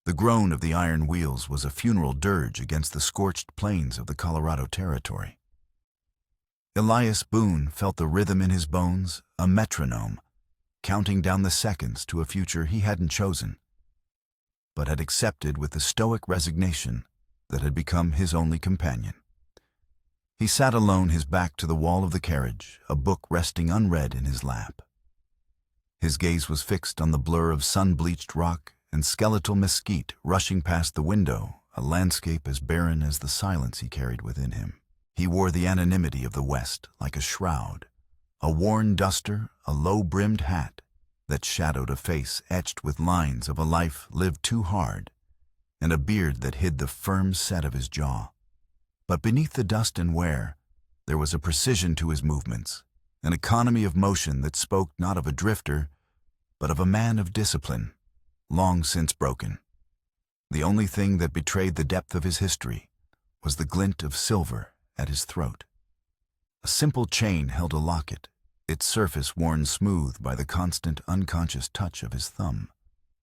The groan of the iron wheels was a funeral dirge against the scorched plains of the Colorado Territory. Elias Boone felt the rhythm in his bones, a metronome, counting down the seconds to a future he hadn't chosen, but had accepted with the stoic resignation that had become his only companion. He sat alone, his back to the wall of the carriage, a book resting unread in his lap. His gaze was fixed on the blur of sun-bleached rock and skeletal mesquite rushing past the window, a landscape as barren as the silence he carried within him. He wore the anonymity of the West like a shroud, a worn duster, a low-brimmed hat that shadowed a face etched with lines of a life lived too hard, and a beard that hid the firm set of his jaw. But beneath the dust and wear, there was a precision to his movements, an economy of motion that spoke not of a drifter, but of a man of discipline, long since broken. The only thing that betrayed the depth of his history was the glint of silver at his throat. A simple chain held a locket, its surface worn smooth by the constant unconscious touch of his thumb.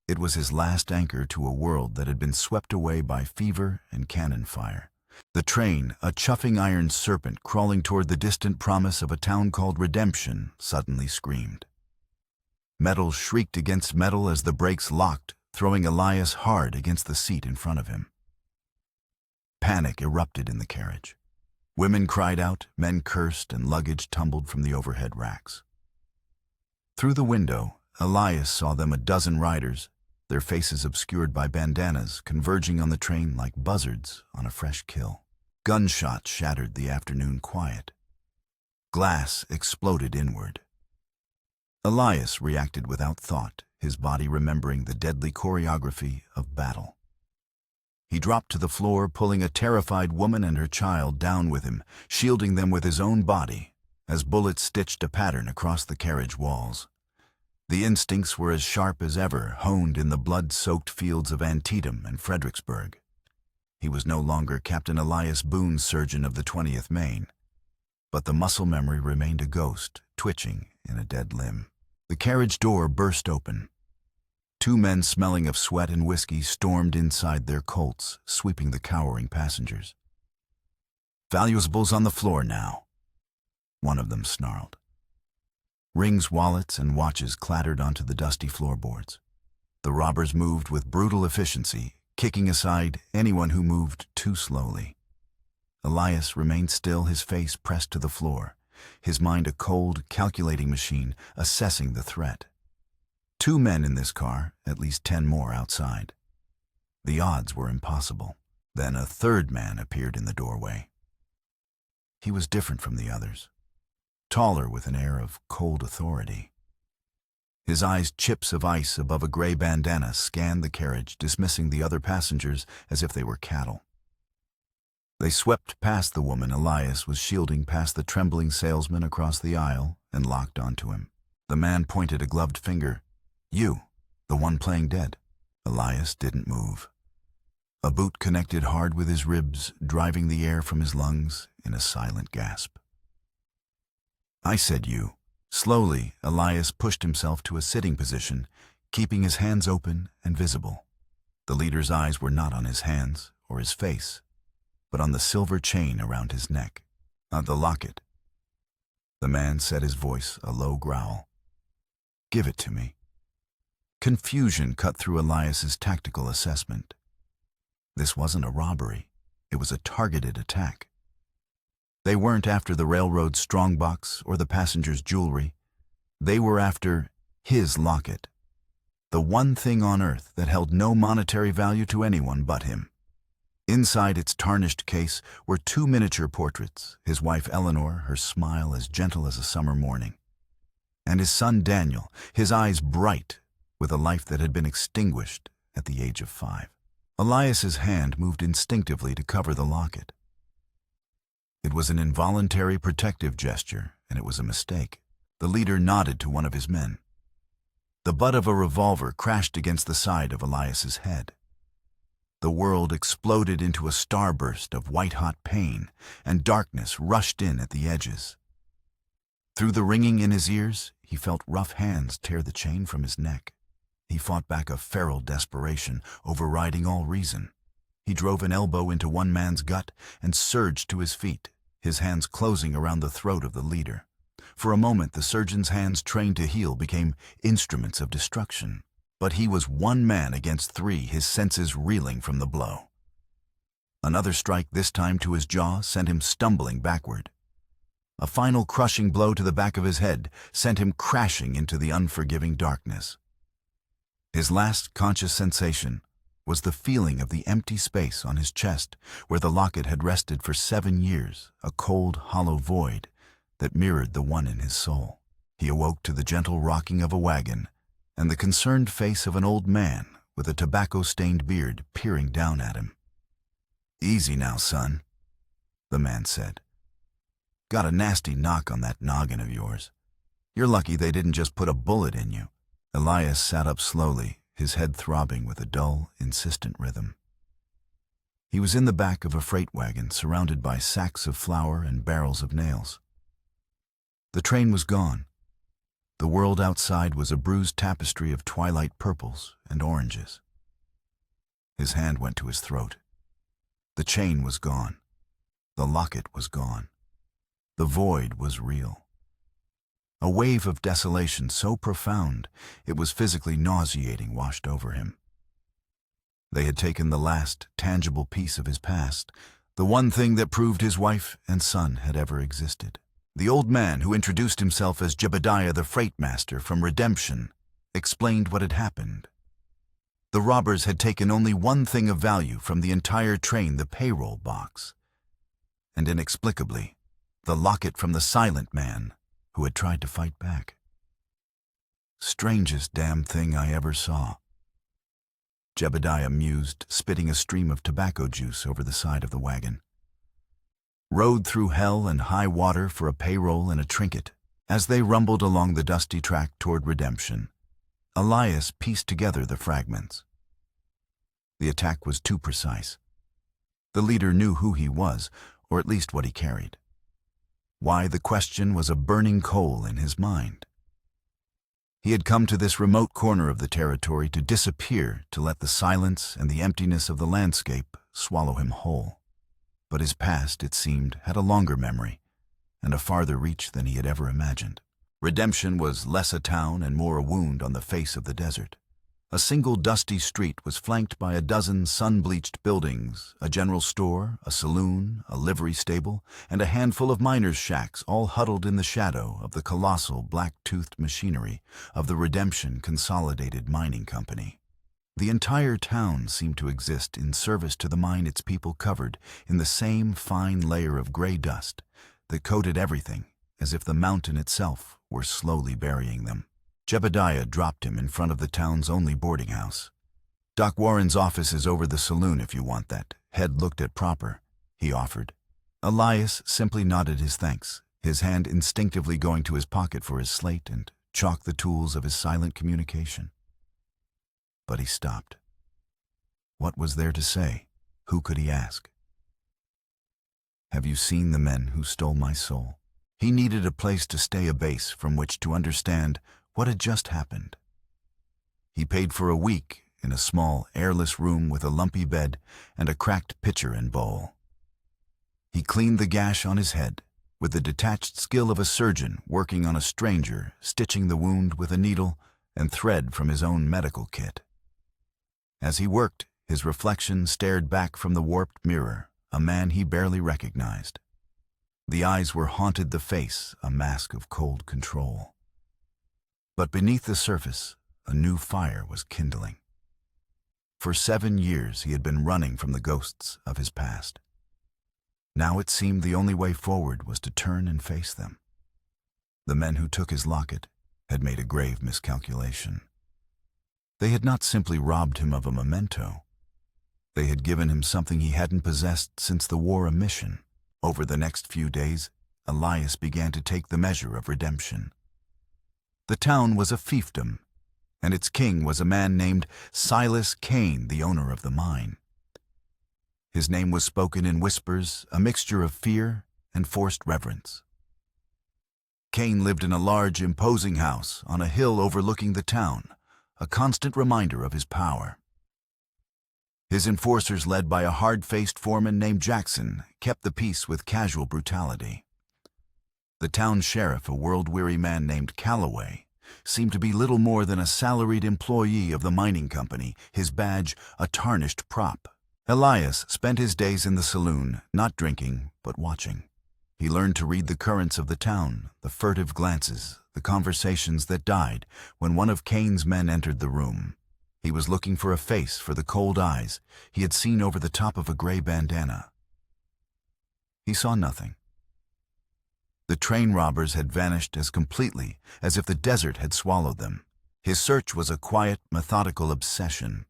It was his last anchor to a world that had been swept away by fever and cannon fire. The train, a chuffing iron serpent crawling toward the distant promise of a town called Redemption, suddenly screamed. Metal shrieked against metal as the brakes locked, throwing Elias hard against the seat in front of him. Panic erupted in the carriage. Women cried out, men cursed, and luggage tumbled from the overhead racks. Through the window, Elias saw them, a dozen riders, their faces obscured by bandanas, converging on the train like buzzards on a fresh kill. Gunshots shattered the afternoon quiet. Glass exploded inward. Elias reacted without thought, his body remembering the deadly choreography of battle. He dropped to the floor, pulling a terrified woman and her child down with him, shielding them with his own body, as bullets stitched a pattern across the carriage walls. The instincts were as sharp as ever, honed in the blood-soaked fields of Antietam and Fredericksburg. He was no longer Captain Elias Boone, surgeon of the 20th Maine, but the muscle memory remained a ghost, twitching in a dead limb. The carriage door burst open. Two men smelling of sweat and whiskey stormed inside their Colts, sweeping the cowering passengers. "Valuables on the floor now," one of them snarled. Rings, wallets, and watches clattered onto the dusty floorboards. The robbers moved with brutal efficiency, kicking aside anyone who moved too slowly. Elias remained still, his face pressed to the floor, his mind a cold, calculating machine, assessing the threat. 2 men in this car, at least 10 more outside. The odds were impossible. Then a third man appeared in the doorway. He was different from the others. Taller, with an air of cold authority. His eyes, chips of ice above a gray bandana, scanned the carriage, dismissing the other passengers as if they were cattle. They swept past the woman Elias was shielding, past the trembling salesman across the aisle, and locked onto him. The man pointed a gloved finger. "You, the one playing dead." Elias didn't move. A boot connected hard with his ribs, driving the air from his lungs in a silent gasp. "I said you." Slowly, Elias pushed himself to a sitting position, keeping his hands open and visible. The leader's eyes were not on his hands or his face, but on the silver chain around his neck, not the locket. The man set his voice a low growl. "Give it to me." Confusion cut through Elias's tactical assessment. This wasn't a robbery. It was a targeted attack. They weren't after the railroad strongbox or the passenger's jewelry. They were after his locket, the one thing on earth that held no monetary value to anyone but him. Inside its tarnished case were 2 miniature portraits, his wife Eleanor, her smile as gentle as a summer morning, and his son Daniel, his eyes bright with a life that had been extinguished at the age of 5. Elias's hand moved instinctively to cover the locket. It was an involuntary protective gesture, and it was a mistake. The leader nodded to one of his men. The butt of a revolver crashed against the side of Elias's head. The world exploded into a starburst of white-hot pain, and darkness rushed in at the edges. Through the ringing in his ears, he felt rough hands tear the chain from his neck. He fought back a feral desperation, overriding all reason. He drove an elbow into one man's gut and surged to his feet, his hands closing around the throat of the leader. For a moment, the surgeon's hands trained to heal became instruments of destruction. But he was one man against three, his senses reeling from the blow. Another strike, this time to his jaw, sent him stumbling backward. A final crushing blow to the back of his head sent him crashing into the unforgiving darkness. His last conscious sensation was the feeling of the empty space on his chest where the locket had rested for 7 years, a cold, hollow void that mirrored the one in his soul. He awoke to the gentle rocking of a wagon and the concerned face of an old man with a tobacco-stained beard peering down at him. "Easy now, son," the man said. "Got a nasty knock on that noggin of yours. You're lucky they didn't just put a bullet in you." Elias sat up slowly, his head throbbing with a dull, insistent rhythm. He was in the back of a freight wagon surrounded by sacks of flour and barrels of nails. The train was gone. The world outside was a bruised tapestry of twilight purples and oranges. His hand went to his throat. The chain was gone. The locket was gone. The void was real. A wave of desolation so profound it was physically nauseating washed over him. They had taken the last tangible piece of his past, the one thing that proved his wife and son had ever existed. The old man, who introduced himself as Jebediah the freight master from Redemption, explained what had happened. The robbers had taken only one thing of value from the entire train, the payroll box, and inexplicably, the locket from the silent man who had tried to fight back. "Strangest damn thing I ever saw," Jebediah mused, spitting a stream of tobacco juice over the side of the wagon. Rode through hell and high water for a payroll and a trinket. As they rumbled along the dusty track toward Redemption, Elias pieced together the fragments. The attack was too precise. The leader knew who he was, or at least what he carried. Why, the question was a burning coal in his mind. He had come to this remote corner of the territory to disappear, to let the silence and the emptiness of the landscape swallow him whole. But his past, it seemed, had a longer memory and a farther reach than he had ever imagined. Redemption was less a town and more a wound on the face of the desert. A single dusty street was flanked by a dozen sun-bleached buildings, a general store, a saloon, a livery stable, and a handful of miners' shacks, all huddled in the shadow of the colossal black-toothed machinery of the Redemption Consolidated Mining Company. The entire town seemed to exist in service to the mine its people covered in the same fine layer of gray dust that coated everything, as if the mountain itself were slowly burying them. Jebediah dropped him in front of the town's only boarding house. "Doc Warren's office is over the saloon if you want that. Head looked at proper," he offered. Elias simply nodded his thanks, his hand instinctively going to his pocket for his slate and chalk, the tools of his silent communication. But he stopped. What was there to say? Who could he ask? "Have you seen the men who stole my soul?" He needed a place to stay, a base from which to understand what had just happened. He paid for a week in a small, airless room with a lumpy bed and a cracked pitcher and bowl. He cleaned the gash on his head with the detached skill of a surgeon working on a stranger, stitching the wound with a needle and thread from his own medical kit. As he worked, his reflection stared back from the warped mirror, a man he barely recognized. The eyes were haunted, the face a mask of cold control. But beneath the surface, a new fire was kindling. For 7 years he had been running from the ghosts of his past. Now it seemed the only way forward was to turn and face them. The men who took his locket had made a grave miscalculation. They had not simply robbed him of a memento. They had given him something he hadn't possessed since the war, a mission. Over the next few days, Elias began to take the measure of redemption. The town was a fiefdom, and its king was a man named Silas Kane, the owner of the mine. His name was spoken in whispers, a mixture of fear and forced reverence. Kane lived in a large, imposing house on a hill overlooking the town, a constant reminder of his power. His enforcers, led by a hard-faced foreman named Jackson, kept the peace with casual brutality. The town sheriff, a world-weary man named Calloway, seemed to be little more than a salaried employee of the mining company, his badge a tarnished prop. Elias spent his days in the saloon, not drinking, but watching. He learned to read the currents of the town, the furtive glances, the conversations that died when one of Cain's men entered the room. He was looking for a face for the cold eyes he had seen over the top of a gray bandana. He saw nothing. The train robbers had vanished as completely as if the desert had swallowed them. His search was a quiet, methodical obsession.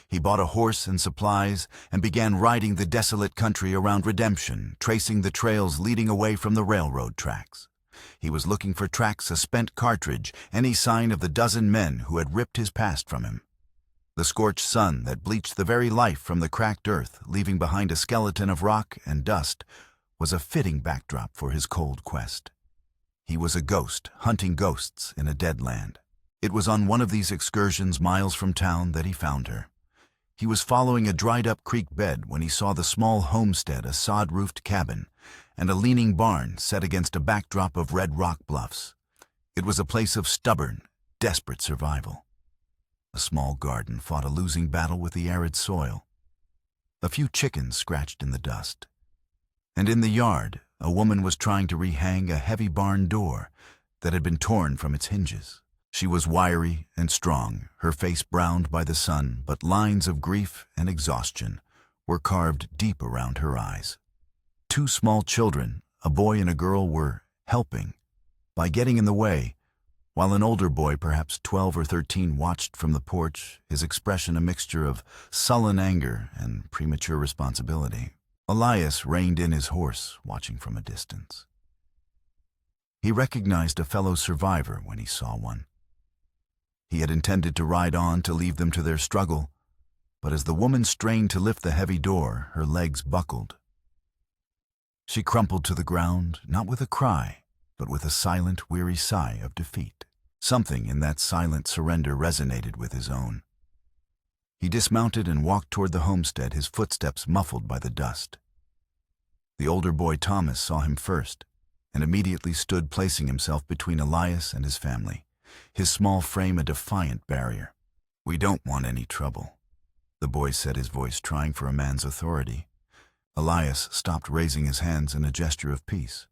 He bought a horse and supplies and began riding the desolate country around Redemption, tracing the trails leading away from the railroad tracks. He was looking for tracks, a spent cartridge, any sign of the dozen men who had ripped his past from him. The scorched sun that bleached the very life from the cracked earth, leaving behind a skeleton of rock and dust, was a fitting backdrop for his cold quest. He was a ghost, hunting ghosts in a dead land. It was on one of these excursions miles from town that he found her. He was following a dried-up creek bed when he saw the small homestead, a sod-roofed cabin, and a leaning barn set against a backdrop of red rock bluffs. It was a place of stubborn, desperate survival. A small garden fought a losing battle with the arid soil. A few chickens scratched in the dust. And in the yard, a woman was trying to rehang a heavy barn door that had been torn from its hinges. She was wiry and strong, her face browned by the sun, but lines of grief and exhaustion were carved deep around her eyes. Two small children, a boy and a girl, were helping by getting in the way, while an older boy, perhaps 12 or 13, watched from the porch, his expression a mixture of sullen anger and premature responsibility. Elias reined in his horse, watching from a distance. He recognized a fellow survivor when he saw one. He had intended to ride on to leave them to their struggle, but as the woman strained to lift the heavy door, her legs buckled. She crumpled to the ground, not with a cry, but with a silent, weary sigh of defeat. Something in that silent surrender resonated with his own. He dismounted and walked toward the homestead, his footsteps muffled by the dust. The older boy, Thomas, saw him first and immediately stood, placing himself between Elias and his family, his small frame a defiant barrier. "We don't want any trouble," the boy said, his voice trying for a man's authority. Elias stopped, raising his hands in a gesture of peace.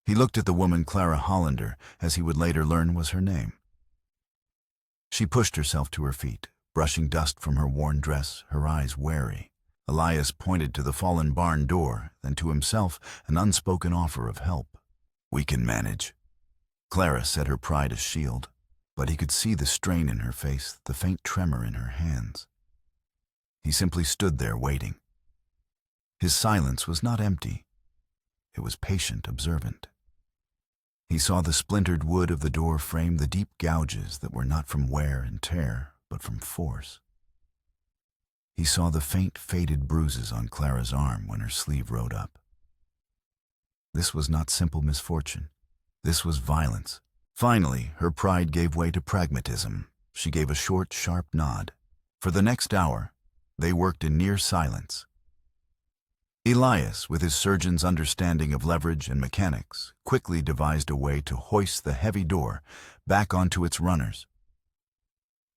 He looked at the woman, Clara Hollander, as he would later learn was her name. She pushed herself to her feet, brushing dust from her worn dress, her eyes wary. Elias pointed to the fallen barn door, then to himself, an unspoken offer of help. "We can manage." Clara said, her pride a shield, but he could see the strain in her face, the faint tremor in her hands. He simply stood there waiting. His silence was not empty. It was patient, observant. He saw the splintered wood of the door frame, the deep gouges that were not from wear and tear, but from force. He saw the faint, faded bruises on Clara's arm when her sleeve rode up. This was not simple misfortune. This was violence. Finally, her pride gave way to pragmatism. She gave a short, sharp nod. For the next hour, they worked in near silence. Elias, with his surgeon's understanding of leverage and mechanics, quickly devised a way to hoist the heavy door back onto its runners.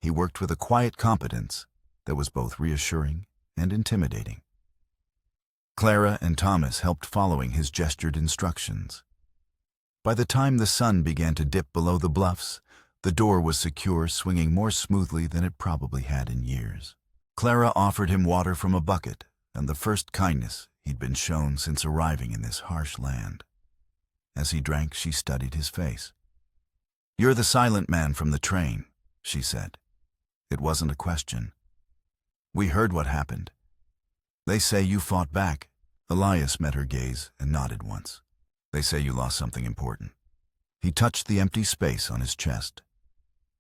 He worked with a quiet competence that was both reassuring and intimidating. Clara and Thomas helped, following his gestured instructions. By the time the sun began to dip below the bluffs, the door was secure, swinging more smoothly than it probably had in years. Clara offered him water from a bucket, and the first kindness he'd been shown since arriving in this harsh land. As he drank, she studied his face. "You're the silent man from the train," she said. It wasn't a question. "We heard what happened. They say you fought back." Elias met her gaze and nodded once. "They say you lost something important." He touched the empty space on his chest.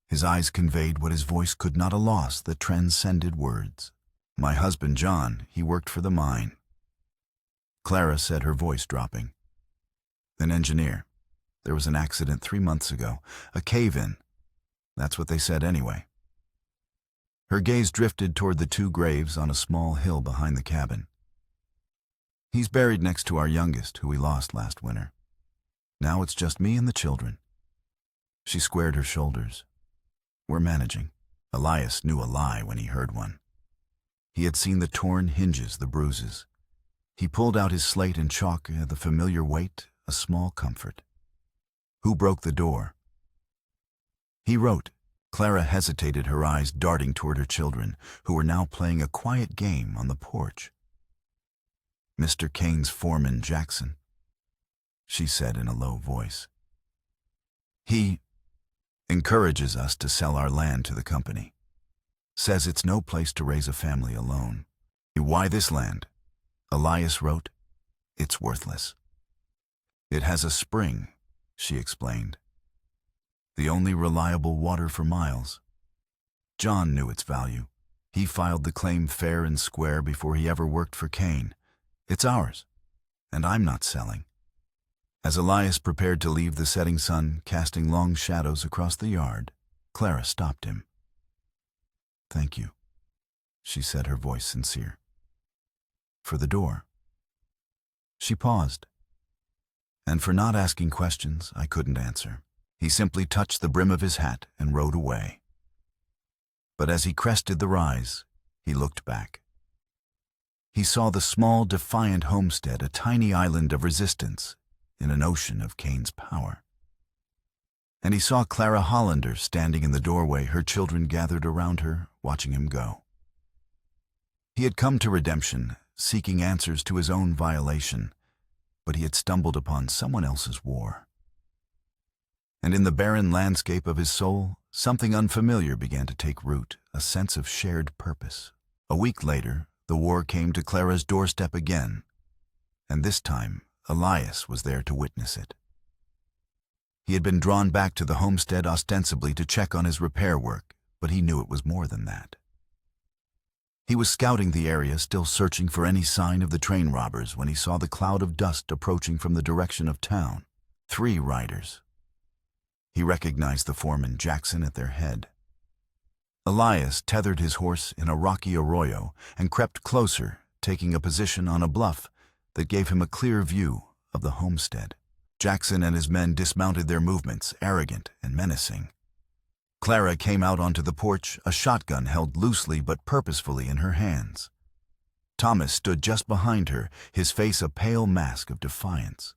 His eyes conveyed what his voice could not have lost, that transcended words. "My husband, John, he worked for the mine." Clara said, her voice dropping. "An engineer. There was an accident 3 months ago, a cave-in. That's what they said anyway. Her gaze drifted toward the two graves on a small hill behind the cabin. He's buried next to our youngest, who we lost last winter. Now it's just me and the children. She squared her shoulders. We're managing. Elias knew a lie when he heard one. He had seen the torn hinges, the bruises. He pulled out his slate and chalk, the familiar weight, a small comfort. Who broke the door? He wrote. Clara hesitated, her eyes darting toward her children, who were now playing a quiet game on the porch. Mr. Kane's foreman, Jackson, she said in a low voice. He encourages us to sell our land to the company. Says it's no place to raise a family alone. Why this land? Elias wrote. It's worthless. It has a spring, she explained. The only reliable water for miles. John knew its value. He filed the claim fair and square before he ever worked for Kane. It's ours, and I'm not selling. As Elias prepared to leave, the setting sun casting long shadows across the yard, Clara stopped him. Thank you, she said, her voice sincere. For the door. She paused. And for not asking questions I couldn't answer. He simply touched the brim of his hat and rode away. But as he crested the rise, he looked back. He saw the small, defiant homestead, a tiny island of resistance in an ocean of Kane's power. And he saw Clara Hollander standing in the doorway, her children gathered around her, watching him go. He had come to redemption, seeking answers to his own violation, but he had stumbled upon someone else's war. And in the barren landscape of his soul, something unfamiliar began to take root, a sense of shared purpose. A week later, the war came to Clara's doorstep again, and this time, Elias was there to witness it. He had been drawn back to the homestead ostensibly to check on his repair work, but he knew it was more than that. He was scouting the area, still searching for any sign of the train robbers, when he saw the cloud of dust approaching from the direction of town. 3 riders. He recognized the foreman, Jackson, at their head. Elias tethered his horse in a rocky arroyo and crept closer, taking a position on a bluff that gave him a clear view of the homestead. Jackson and his men dismounted, their movements arrogant and menacing. Clara came out onto the porch, a shotgun held loosely but purposefully in her hands. Thomas stood just behind her, his face a pale mask of defiance.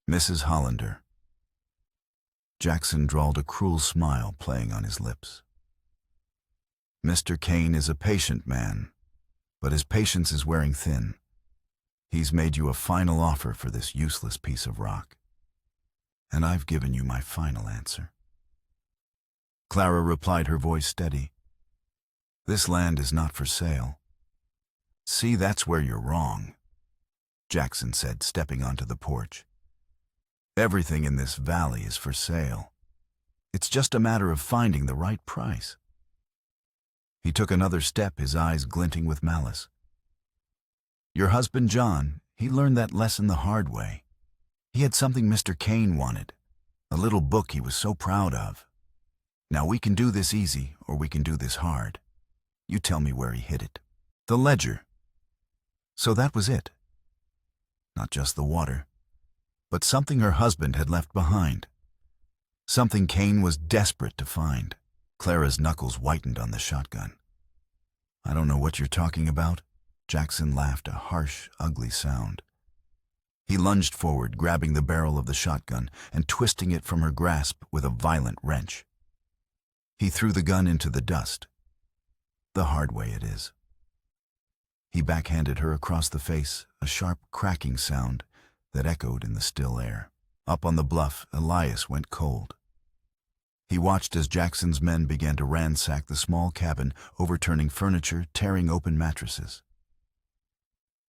Mrs. Hollander. Jackson drawled, a cruel smile playing on his lips. Mr. Kane is a patient man, but his patience is wearing thin. He's made you a final offer for this useless piece of rock, and I've given you my final answer. Clara replied, her voice steady. This land is not for sale. See, that's where you're wrong, Jackson said, stepping onto the porch. Everything in this valley is for sale. It's just a matter of finding the right price. He took another step, his eyes glinting with malice. Your husband, John, he learned that lesson the hard way. He had something Mr. Kane wanted, a little book he was so proud of. Now we can do this easy, or we can do this hard. You tell me where he hid it. The ledger. So that was it. Not just the water, but something her husband had left behind. Something Kane was desperate to find. Clara's knuckles whitened on the shotgun. I don't know what you're talking about. Jackson laughed, a harsh, ugly sound. He lunged forward, grabbing the barrel of the shotgun and twisting it from her grasp with a violent wrench. He threw the gun into the dust. The hard way it is. He backhanded her across the face, a sharp cracking sound that echoed in the still air. Up on the bluff, Elias went cold. He watched as Jackson's men began to ransack the small cabin, overturning furniture, tearing open mattresses.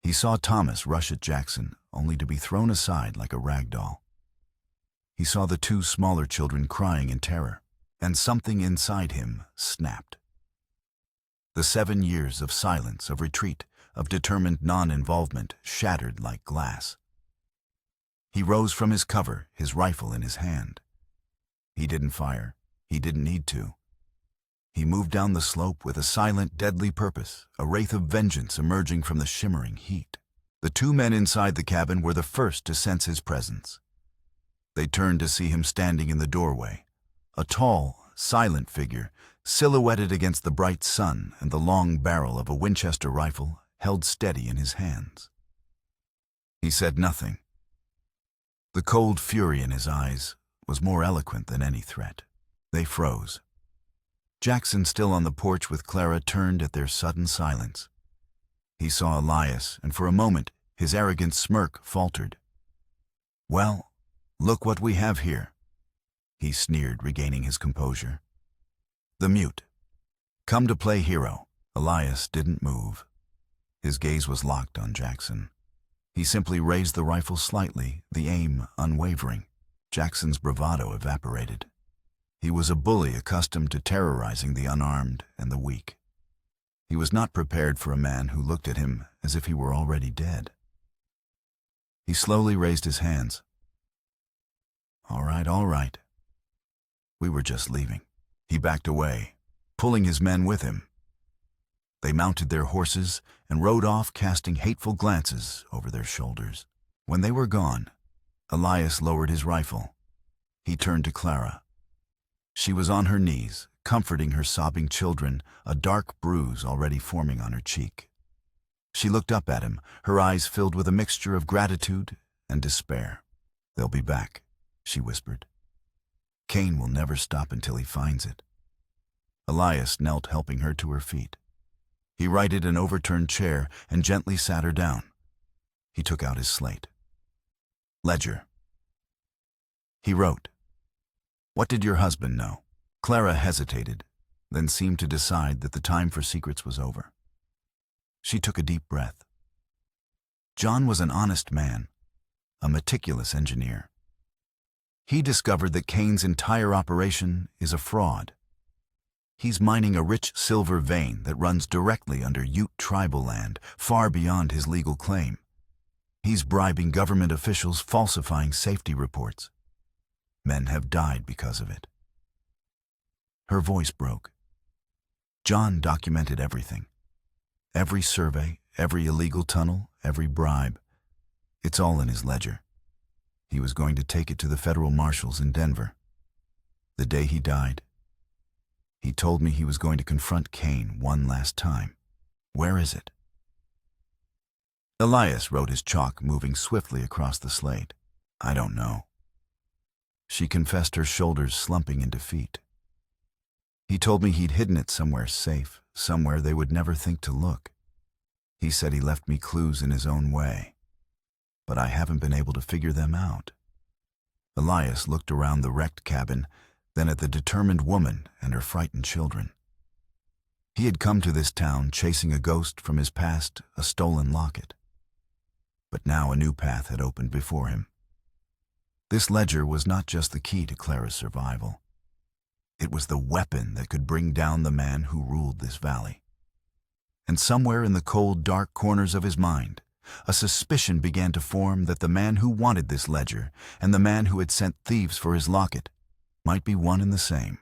He saw Thomas rush at Jackson, only to be thrown aside like a rag doll. He saw the 2 smaller children crying in terror, and something inside him snapped. The 7 years of silence, of retreat, of determined non-involvement shattered like glass. He rose from his cover, his rifle in his hand. He didn't fire. He didn't need to. He moved down the slope with a silent, deadly purpose, a wraith of vengeance emerging from the shimmering heat. The two men inside the cabin were the first to sense his presence. They turned to see him standing in the doorway, a tall, silent figure, silhouetted against the bright sun and the long barrel of a Winchester rifle held steady in his hands. He said nothing. The cold fury in his eyes was more eloquent than any threat. They froze. Jackson, still on the porch with Clara, turned at their sudden silence. He saw Elias, and for a moment his arrogant smirk faltered. "Well, look what we have here," he sneered, regaining his composure. "The mute. Come to play hero." Elias didn't move. His gaze was locked on Jackson. He simply raised the rifle slightly, the aim unwavering. Jackson's bravado evaporated. He was a bully accustomed to terrorizing the unarmed and the weak. He was not prepared for a man who looked at him as if he were already dead. He slowly raised his hands. All right. We were just leaving." He backed away, pulling his men with him. They mounted their horses and rode off, casting hateful glances over their shoulders. When they were gone, Elias lowered his rifle. He turned to Clara. She was on her knees, comforting her sobbing children, a dark bruise already forming on her cheek. She looked up at him, her eyes filled with a mixture of gratitude and despair. "They'll be back," she whispered. "Cain will never stop until he finds it." Elias knelt, helping her to her feet. He righted an overturned chair and gently sat her down. He took out his slate. "Ledger." He wrote, "What did your husband know?" Clara hesitated, then seemed to decide that the time for secrets was over. She took a deep breath. John was an honest man, a meticulous engineer. He discovered that Cain's entire operation is a fraud. He's mining a rich silver vein that runs directly under Ute tribal land, far beyond his legal claim. He's bribing government officials, falsifying safety reports. Men have died because of it. Her voice broke. John documented everything. Every survey, every illegal tunnel, every bribe. It's all in his ledger. He was going to take it to the federal marshals in Denver. The day he died, he told me he was going to confront Cain one last time. Where is it? Elias wrote his chalk, moving swiftly across the slate. I don't know. She confessed, her shoulders slumping in defeat. He told me he'd hidden it somewhere safe, somewhere they would never think to look. He said he left me clues in his own way, but I haven't been able to figure them out. Elias looked around the wrecked cabin, then at the determined woman and her frightened children. He had come to this town chasing a ghost from his past, a stolen locket. But now a new path had opened before him. This ledger was not just the key to Clara's survival. It was the weapon that could bring down the man who ruled this valley. And somewhere in the cold, dark corners of his mind, a suspicion began to form that the man who wanted this ledger and the man who had sent thieves for his locket might be one and the same.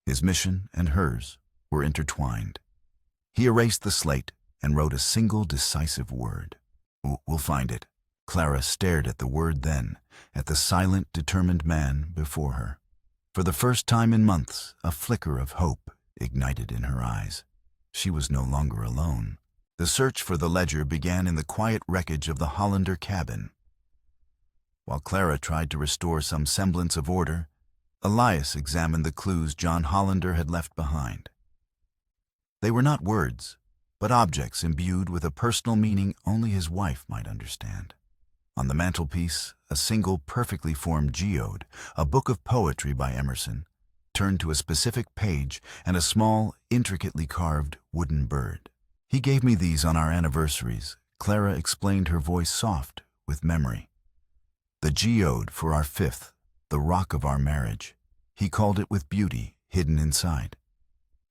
His mission and hers were intertwined. He erased the slate and wrote a single decisive word. We'll find it. Clara stared at the word then, at the silent, determined man before her. For the first time in months, a flicker of hope ignited in her eyes. She was no longer alone. The search for the ledger began in the quiet wreckage of the Hollander cabin. While Clara tried to restore some semblance of order, Elias examined the clues John Hollander had left behind. They were not words, but objects imbued with a personal meaning only his wife might understand. On the mantelpiece, a single perfectly formed geode, a book of poetry by Emerson, turned to a specific page, and a small, intricately carved wooden bird. He gave me these on our anniversaries, Clara explained, her voice soft with memory. The geode for our 5th, the rock of our marriage. He called it with beauty hidden inside.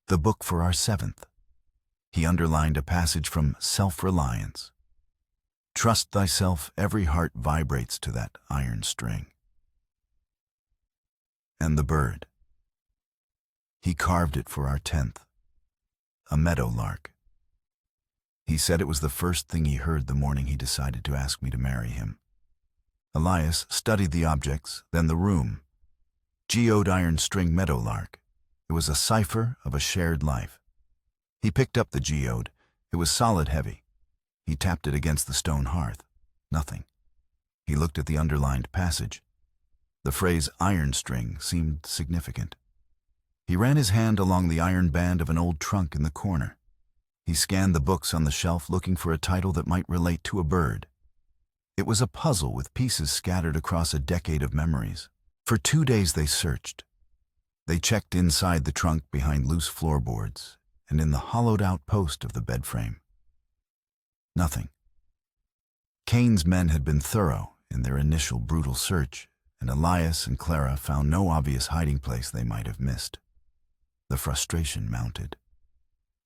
The book for our 7th. He underlined a passage from Self-Reliance. Trust thyself, every heart vibrates to that iron string. And the bird. He carved it for our 10th, a meadowlark. He said it was the first thing he heard the morning he decided to ask me to marry him. Elias studied the objects, then the room. Geode iron string meadowlark. It was a cipher of a shared life. He picked up the geode. It was solid heavy. He tapped it against the stone hearth. Nothing. He looked at the underlined passage. The phrase iron string seemed significant. He ran his hand along the iron band of an old trunk in the corner. He scanned the books on the shelf looking for a title that might relate to a bird. It was a puzzle with pieces scattered across a decade of memories. For 2 days they searched. They checked inside the trunk behind loose floorboards and in the hollowed-out post of the bed frame. Nothing. Cain's men had been thorough in their initial brutal search, and Elias and Clara found no obvious hiding place they might have missed. The frustration mounted.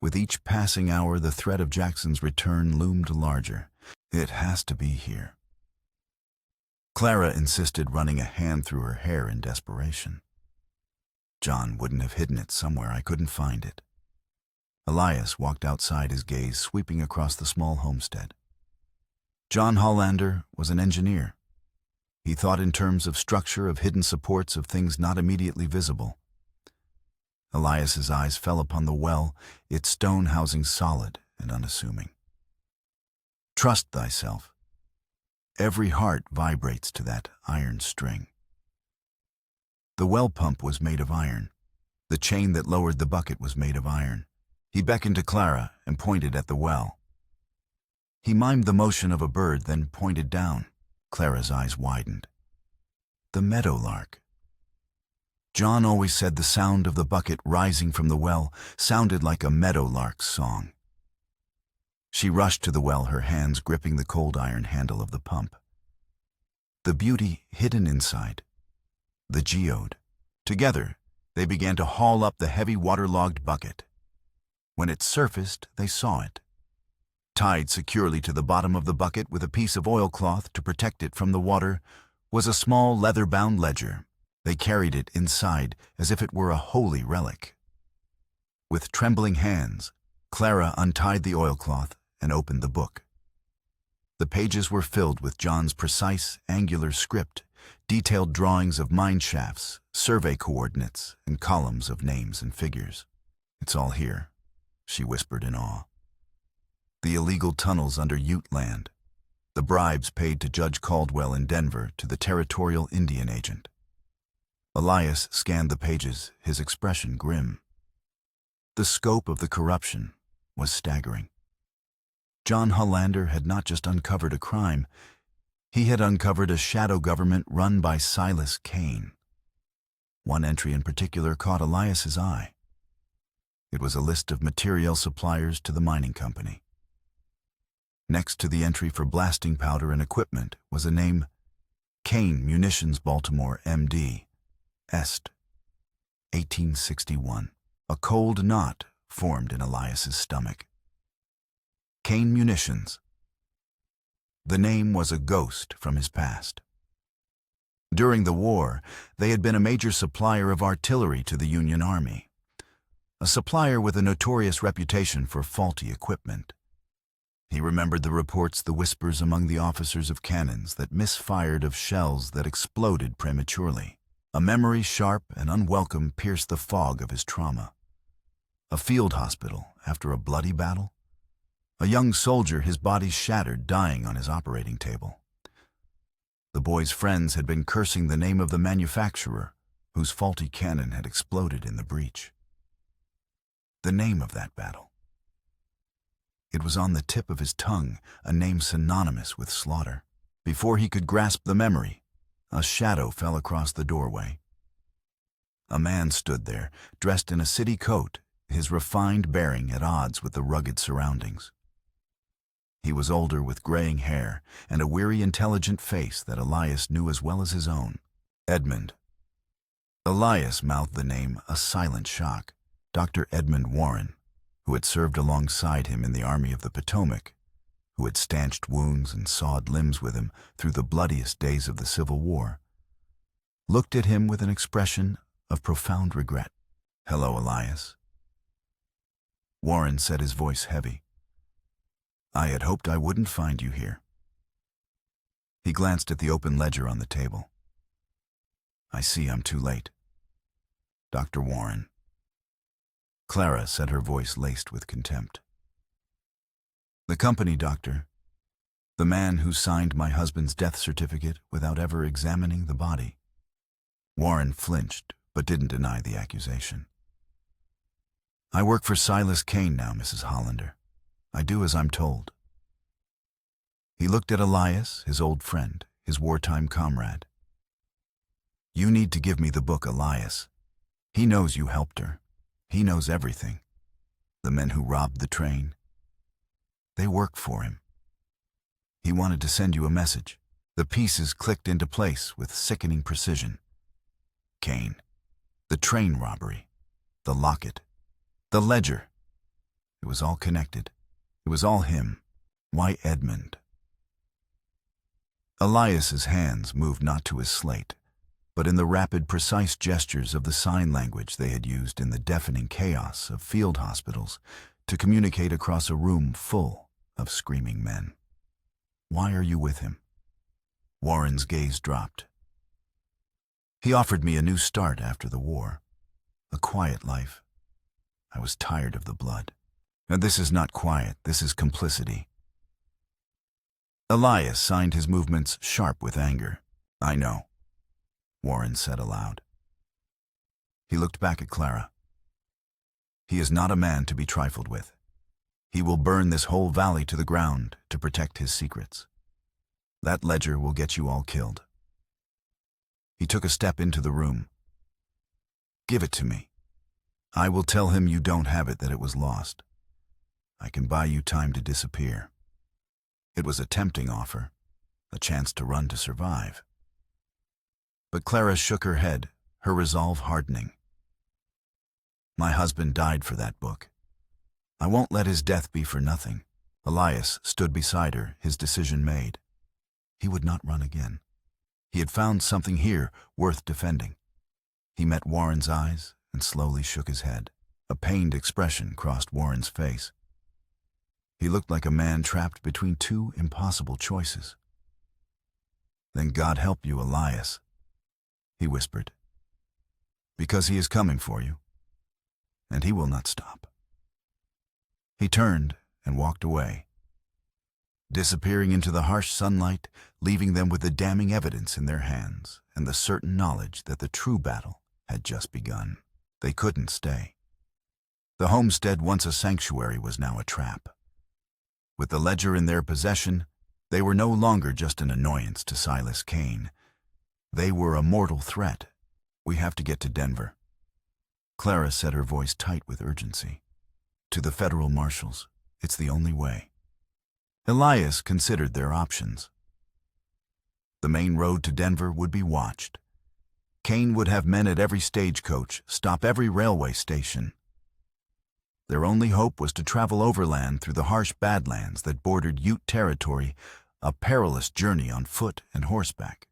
With each passing hour, the threat of Jackson's return loomed larger. It has to be here. Clara insisted, running a hand through her hair in desperation. John wouldn't have hidden it somewhere. I couldn't find it. Elias walked outside, his gaze sweeping across the small homestead. John Hollander was an engineer. He thought in terms of structure, of hidden supports, of things not immediately visible. Elias's eyes fell upon the well, its stone housing solid and unassuming. Trust thyself. Every heart vibrates to that iron string. The well pump was made of iron. The chain that lowered the bucket was made of iron. He beckoned to Clara and pointed at the well. He mimed the motion of a bird, then pointed down. Clara's eyes widened. The meadowlark. John always said the sound of the bucket rising from the well sounded like a meadowlark's song. She rushed to the well, her hands gripping the cold iron handle of the pump. The beauty hidden inside. The geode. Together, they began to haul up the heavy waterlogged bucket. When it surfaced, they saw it. Tied securely to the bottom of the bucket with a piece of oilcloth to protect it from the water was a small leather-bound ledger. They carried it inside as if it were a holy relic. With trembling hands, Clara untied the oilcloth and opened the book. The pages were filled with John's precise, angular script, detailed drawings of mine shafts, survey coordinates, and columns of names and figures. "It's all here," she whispered in awe. The illegal tunnels under Ute land, the bribes paid to Judge Caldwell in Denver to the territorial Indian agent. Elias scanned the pages, his expression grim. The scope of the corruption was staggering. John Hollander had not just uncovered a crime, he had uncovered a shadow government run by Silas Cain. One entry in particular caught Elias's eye. It was a list of material suppliers to the mining company. Next to the entry for blasting powder and equipment was a name: Cain Munitions Baltimore, M.D. Est. 1861. A cold knot formed in Elias's stomach. Cain Munitions. The name was a ghost from his past. During the war, they had been a major supplier of artillery to the Union Army, a supplier with a notorious reputation for faulty equipment. He remembered the reports, the whispers among the officers of cannons that misfired, of shells that exploded prematurely. A memory sharp and unwelcome pierced the fog of his trauma. A field hospital after a bloody battle. A young soldier, his body shattered, dying on his operating table. The boy's friends had been cursing the name of the manufacturer whose faulty cannon had exploded in the breach. The name of that battle. It was on the tip of his tongue, a name synonymous with slaughter. Before he could grasp the memory, a shadow fell across the doorway. A man stood there, dressed in a city coat, his refined bearing at odds with the rugged surroundings. He was older, with graying hair and a weary, intelligent face that Elias knew as well as his own. Edmund. Elias mouthed the name, a silent shock. Dr. Edmund Warren, who had served alongside him in the Army of the Potomac, who had stanched wounds and sawed limbs with him through the bloodiest days of the Civil War, looked at him with an expression of profound regret. Hello, Elias. Warren said, his voice heavy. I had hoped I wouldn't find you here. He glanced at the open ledger on the table. I see I'm too late. Dr. Warren. Clara said, her voice laced with contempt. The company doctor. The man who signed my husband's death certificate without ever examining the body. Warren flinched, but didn't deny the accusation. I work for Silas Kane now, Mrs. Hollander. I do as I'm told. He looked at Elias, his old friend, his wartime comrade. You need to give me the book, Elias. He knows you helped her. He knows everything. The men who robbed the train. They work for him. He wanted to send you a message. The pieces clicked into place with sickening precision. Kane. The train robbery. The locket. The ledger. It was all connected. It was all him. Why Edmund? Elias's hands moved not to his slate, but in the rapid, precise gestures of the sign language they had used in the deafening chaos of field hospitals to communicate across a room full of screaming men. Why are you with him? Warren's gaze dropped. He offered me a new start after the war, a quiet life. I was tired of the blood. And this is not quiet, this is complicity. Elias signed his movements sharp with anger. I know, Warren said aloud. He looked back at Clara. He is not a man to be trifled with. He will burn this whole valley to the ground to protect his secrets. That ledger will get you all killed. He took a step into the room. Give it to me. I will tell him you don't have it, that it was lost. I can buy you time to disappear. It was a tempting offer, a chance to run to survive. But Clara shook her head, her resolve hardening. My husband died for that book. I won't let his death be for nothing. Elias stood beside her, his decision made. He would not run again. He had found something here worth defending. He met Warren's eyes and slowly shook his head. A pained expression crossed Warren's face. He looked like a man trapped between two impossible choices. Then God help you, Elias, he whispered, because he is coming for you, and he will not stop. He turned and walked away, disappearing into the harsh sunlight, leaving them with the damning evidence in their hands and the certain knowledge that the true battle had just begun. They couldn't stay. The homestead, once a sanctuary, was now a trap. With the ledger in their possession, they were no longer just an annoyance to Silas Kane. They were a mortal threat. We have to get to Denver. Clara said, her voice tight with urgency. To the federal marshals. It's the only way. Elias considered their options. The main road to Denver would be watched. Kane would have men at every stagecoach, stop every railway station. Their only hope was to travel overland through the harsh badlands that bordered Ute territory, a perilous journey on foot and horseback.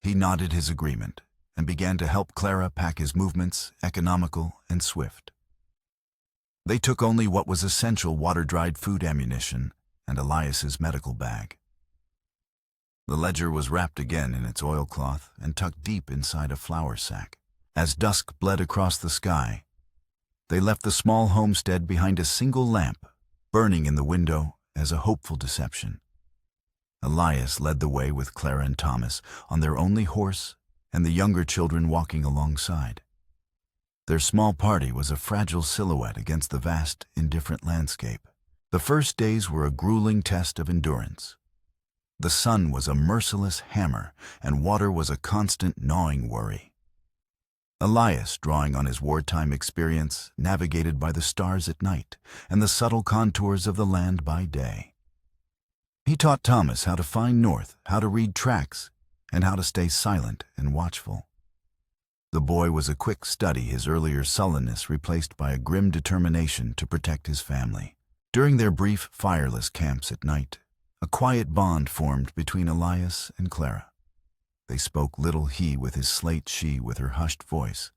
He nodded his agreement and began to help Clara pack his movements, economical and swift. They took only what was essential water-dried food ammunition and Elias's medical bag. The ledger was wrapped again in its oilcloth and tucked deep inside a flour sack. As dusk bled across the sky, they left the small homestead behind a single lamp, burning in the window as a hopeful deception. Elias led the way with Clara and Thomas on their only horse and the younger children walking alongside. Their small party was a fragile silhouette against the vast, indifferent landscape. The first days were a grueling test of endurance. The sun was a merciless hammer, and water was a constant gnawing worry. Elias, drawing on his wartime experience, navigated by the stars at night and the subtle contours of the land by day. He taught Thomas how to find north, how to read tracks, and how to stay silent and watchful. The boy was a quick study, his earlier sullenness replaced by a grim determination to protect his family. During their brief, fireless camps at night, a quiet bond formed between Elias and Clara. They spoke little, he with his slate, she with her hushed voice.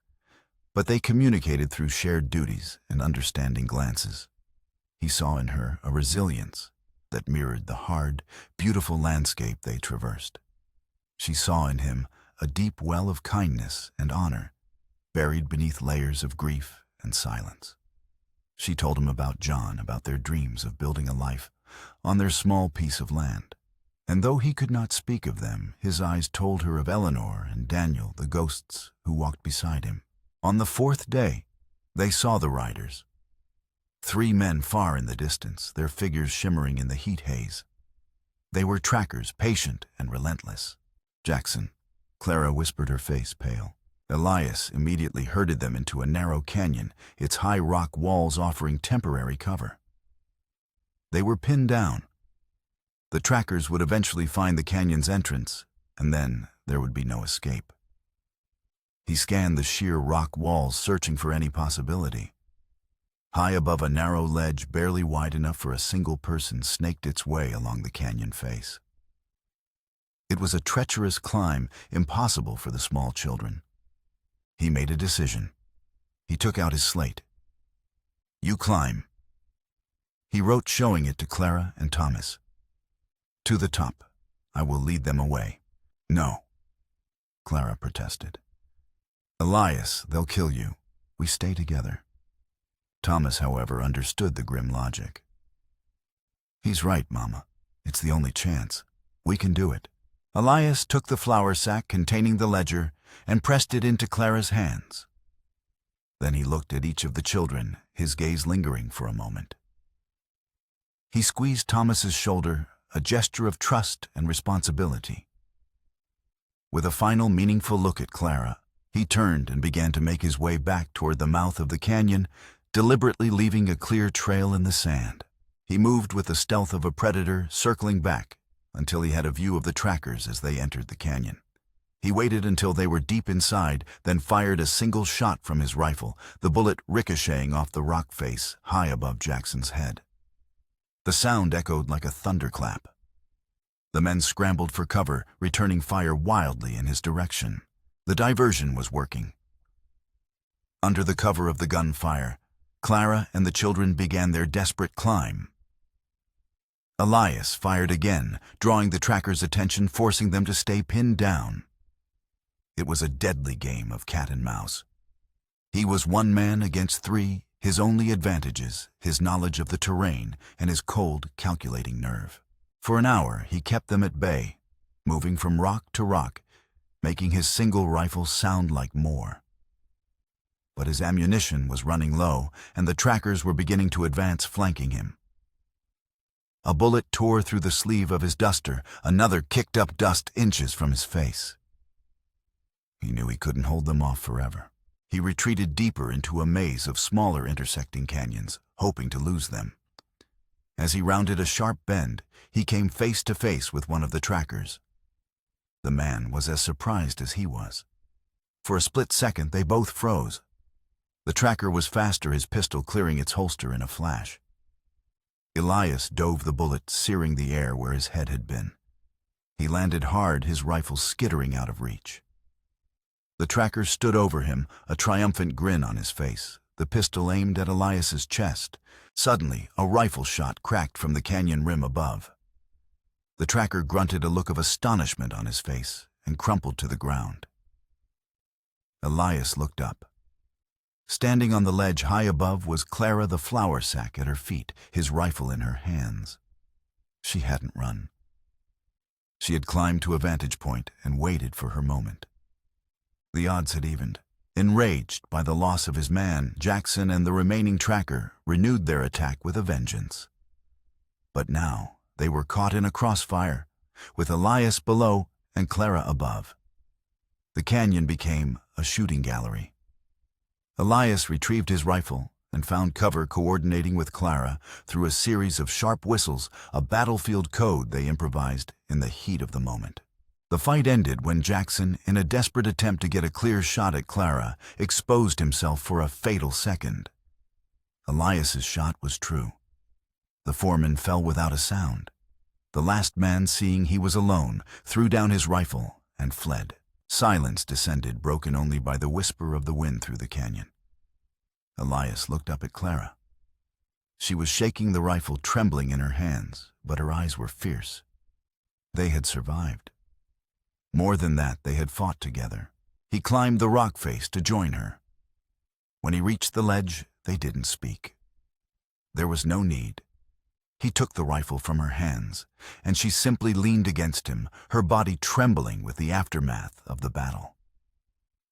but they communicated through shared duties and understanding glances. He saw in her a resilience that mirrored the hard, beautiful landscape they traversed. She saw in him a deep well of kindness and honor, buried beneath layers of grief and silence. She told him about John, about their dreams of building a life on their small piece of land. And though he could not speak of them, his eyes told her of Eleanor and Daniel, the ghosts who walked beside him. On the fourth day, they saw the riders. 3 men far in the distance, their figures shimmering in the heat haze. They were trackers, patient and relentless. "Jackson," Clara whispered, her face pale. Elias immediately herded them into a narrow canyon, its high rock walls offering temporary cover. They were pinned down. The trackers would eventually find the canyon's entrance, and then there would be no escape. He scanned the sheer rock walls, searching for any possibility. High above, a narrow ledge barely wide enough for a single person snaked its way along the canyon face. It was a treacherous climb, impossible for the small children. He made a decision. He took out his slate. "You climb," he wrote, showing it to Clara and Thomas. "To the top. I will lead them away." "No," Clara protested. "Elias, they'll kill you. We stay together." Thomas, however, understood the grim logic. "He's right, Mama. It's the only chance. We can do it." Elias took the flour sack containing the ledger and pressed it into Clara's hands. Then he looked at each of the children, his gaze lingering for a moment. He squeezed Thomas's shoulder, a gesture of trust and responsibility. With a final meaningful look at Clara, he turned and began to make his way back toward the mouth of the canyon, deliberately leaving a clear trail in the sand. He moved with the stealth of a predator, circling back until he had a view of the trackers as they entered the canyon. He waited until they were deep inside, then fired a single shot from his rifle, the bullet ricocheting off the rock face high above Jackson's head. The sound echoed like a thunderclap. The men scrambled for cover, returning fire wildly in his direction. The diversion was working. Under the cover of the gunfire, Clara and the children began their desperate climb. Elias fired again, drawing the trackers' attention, forcing them to stay pinned down. It was a deadly game of cat and mouse. He was 1 man against 3, his only advantages, his knowledge of the terrain and his cold, calculating nerve. For an hour, he kept them at bay, moving from rock to rock, making his single rifle sound like more. But his ammunition was running low, and the trackers were beginning to advance, flanking him. A bullet tore through the sleeve of his duster, another kicked up dust inches from his face. He knew he couldn't hold them off forever. He retreated deeper into a maze of smaller intersecting canyons, hoping to lose them. As he rounded a sharp bend, he came face to face with one of the trackers. The man was as surprised as he was. For a split second, they both froze. The tracker was faster, his pistol clearing its holster in a flash. Elias dove the bullet, searing the air where his head had been. He landed hard, his rifle skittering out of reach. The tracker stood over him, a triumphant grin on his face, the pistol aimed at Elias's chest. Suddenly, a rifle shot cracked from the canyon rim above. The tracker grunted, a look of astonishment on his face, and crumpled to the ground. Elias looked up. Standing on the ledge high above was Clara, the flour sack at her feet, his rifle in her hands. She hadn't run. She had climbed to a vantage point and waited for her moment. The odds had evened. Enraged by the loss of his man, Jackson and the remaining tracker renewed their attack with a vengeance. But now they were caught in a crossfire, with Elias below and Clara above. The canyon became a shooting gallery. Elias retrieved his rifle and found cover, coordinating with Clara through a series of sharp whistles, a battlefield code they improvised in the heat of the moment. The fight ended when Jackson, in a desperate attempt to get a clear shot at Clara, exposed himself for a fatal second. Elias's shot was true. The foreman fell without a sound. The last man, seeing he was alone, threw down his rifle and fled. Silence descended, broken only by the whisper of the wind through the canyon. Elias looked up at Clara. She was shaking the rifle, trembling in her hands, but her eyes were fierce. They had survived. More than that, they had fought together. He climbed the rock face to join her. When he reached the ledge, they didn't speak. There was no need. He took the rifle from her hands, and she simply leaned against him, her body trembling with the aftermath of the battle.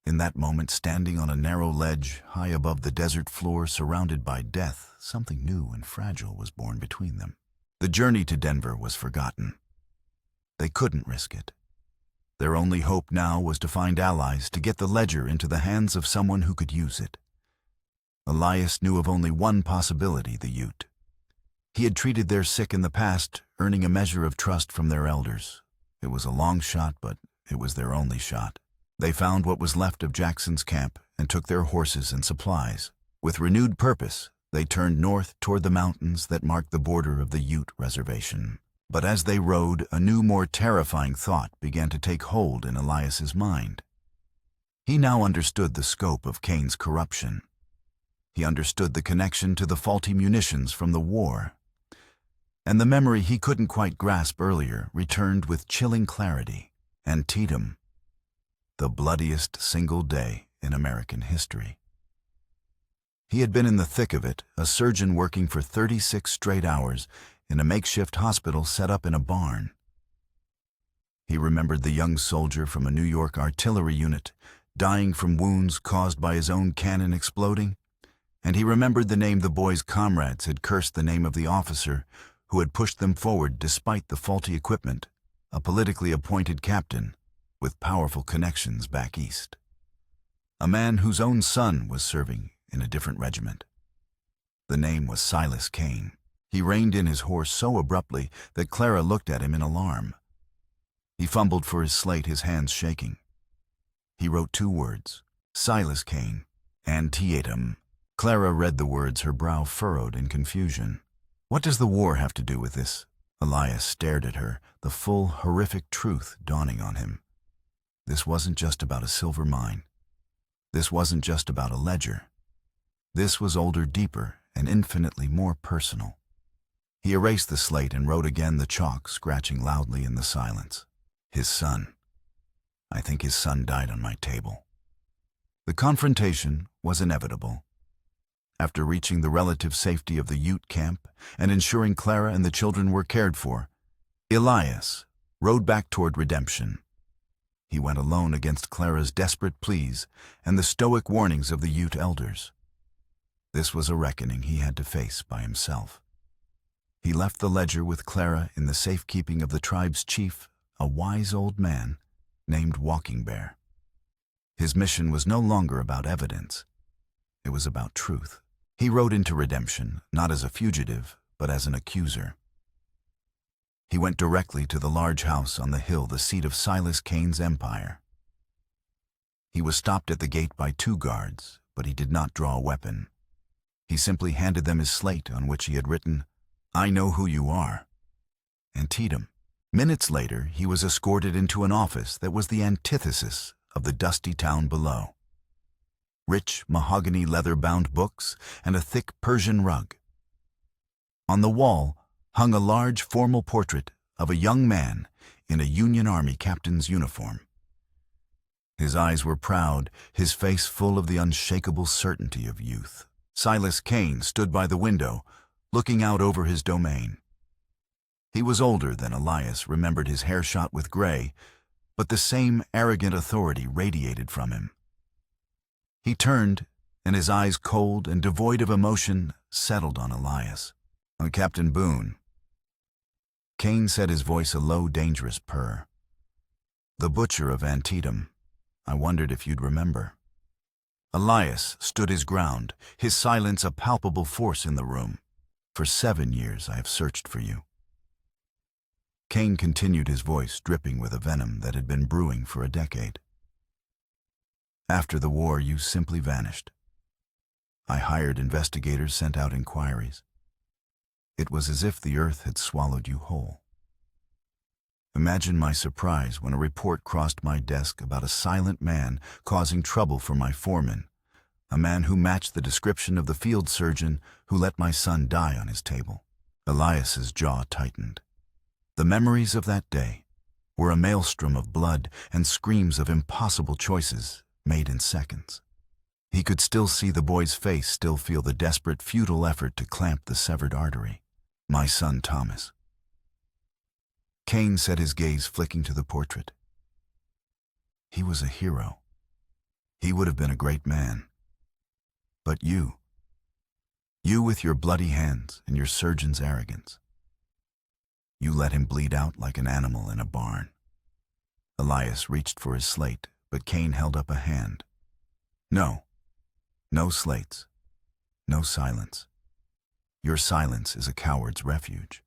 In that moment, standing on a narrow ledge, high above the desert floor, surrounded by death, something new and fragile was born between them. The journey to Denver was forgotten. They couldn't risk it. Their only hope now was to find allies, to get the ledger into the hands of someone who could use it. Elias knew of only one possibility: the Ute. He had treated their sick in the past, earning a measure of trust from their elders. It was a long shot, but it was their only shot. They found what was left of Jackson's camp and took their horses and supplies. With renewed purpose, they turned north toward the mountains that marked the border of the Ute reservation. But as they rode, a new, more terrifying thought began to take hold in Elias's mind. He now understood the scope of Cain's corruption. He understood the connection to the faulty munitions from the war. And the memory he couldn't quite grasp earlier returned with chilling clarity. Antietam, the bloodiest single day in American history. He had been in the thick of it, a surgeon working for 36 straight hours in a makeshift hospital set up in a barn. He remembered the young soldier from a New York artillery unit dying from wounds caused by his own cannon exploding, and he remembered the name the boy's comrades had cursed, the name of the officer who had pushed them forward despite the faulty equipment, a politically appointed captain with powerful connections back east. A man whose own son was serving in a different regiment. The name was Silas Cain. He reined in his horse so abruptly that Clara looked at him in alarm. He fumbled for his slate, his hands shaking. He wrote 2 words: Silas Cain, Antietam. Clara read the words, her brow furrowed in confusion. What does the war have to do with this? Elias stared at her, the full, horrific truth dawning on him. This wasn't just about a silver mine. This wasn't just about a ledger. This was older, deeper, and infinitely more personal. He erased the slate and wrote again, the chalk scratching loudly in the silence. His son. I think his son died on my table. The confrontation was inevitable. After reaching the relative safety of the Ute camp and ensuring Clara and the children were cared for, Elias rode back toward redemption. He went alone against Clara's desperate pleas and the stoic warnings of the Ute elders. This was a reckoning he had to face by himself. He left the ledger with Clara in the safekeeping of the tribe's chief, a wise old man named Walking Bear. His mission was no longer about evidence. It was about truth. He rode into redemption, not as a fugitive, but as an accuser. He went directly to the large house on the hill, the seat of Silas Cain's empire. He was stopped at the gate by 2 guards, but he did not draw a weapon. He simply handed them his slate on which he had written, I know who you are. Antietam. Minutes later, he was escorted into an office that was the antithesis of the dusty town below. Rich mahogany leather-bound books and a thick Persian rug. On the wall hung a large formal portrait of a young man in a Union Army captain's uniform. His eyes were proud, his face full of the unshakable certainty of youth. Silas Cain stood by the window, looking out over his domain. He was older than Elias remembered, his hair shot with gray, but the same arrogant authority radiated from him. He turned, and his eyes, cold and devoid of emotion, settled on Elias. On Captain Boone. Cain said, his voice a low, dangerous purr. The butcher of Antietam. I wondered if you'd remember. Elias stood his ground, his silence a palpable force in the room. For 7 years I have searched for you. Cain continued, his voice dripping with a venom that had been brewing for a decade. After the war, you simply vanished. I hired investigators, sent out inquiries. It was as if the earth had swallowed you whole. Imagine my surprise when a report crossed my desk about a silent man causing trouble for my foreman, a man who matched the description of the field surgeon who let my son die on his table. Elias's jaw tightened. The memories of that day were a maelstrom of blood and screams of impossible choices made in seconds. He could still see the boy's face, still feel the desperate, futile effort to clamp the severed artery. My son Thomas. Cain set his gaze flicking to the portrait. He was a hero. He would have been a great man. But you with your bloody hands and your surgeon's arrogance, you let him bleed out like an animal in a barn. Elias reached for his slate, but Cain held up a hand. No. No slates. No silence. Your silence is a coward's refuge.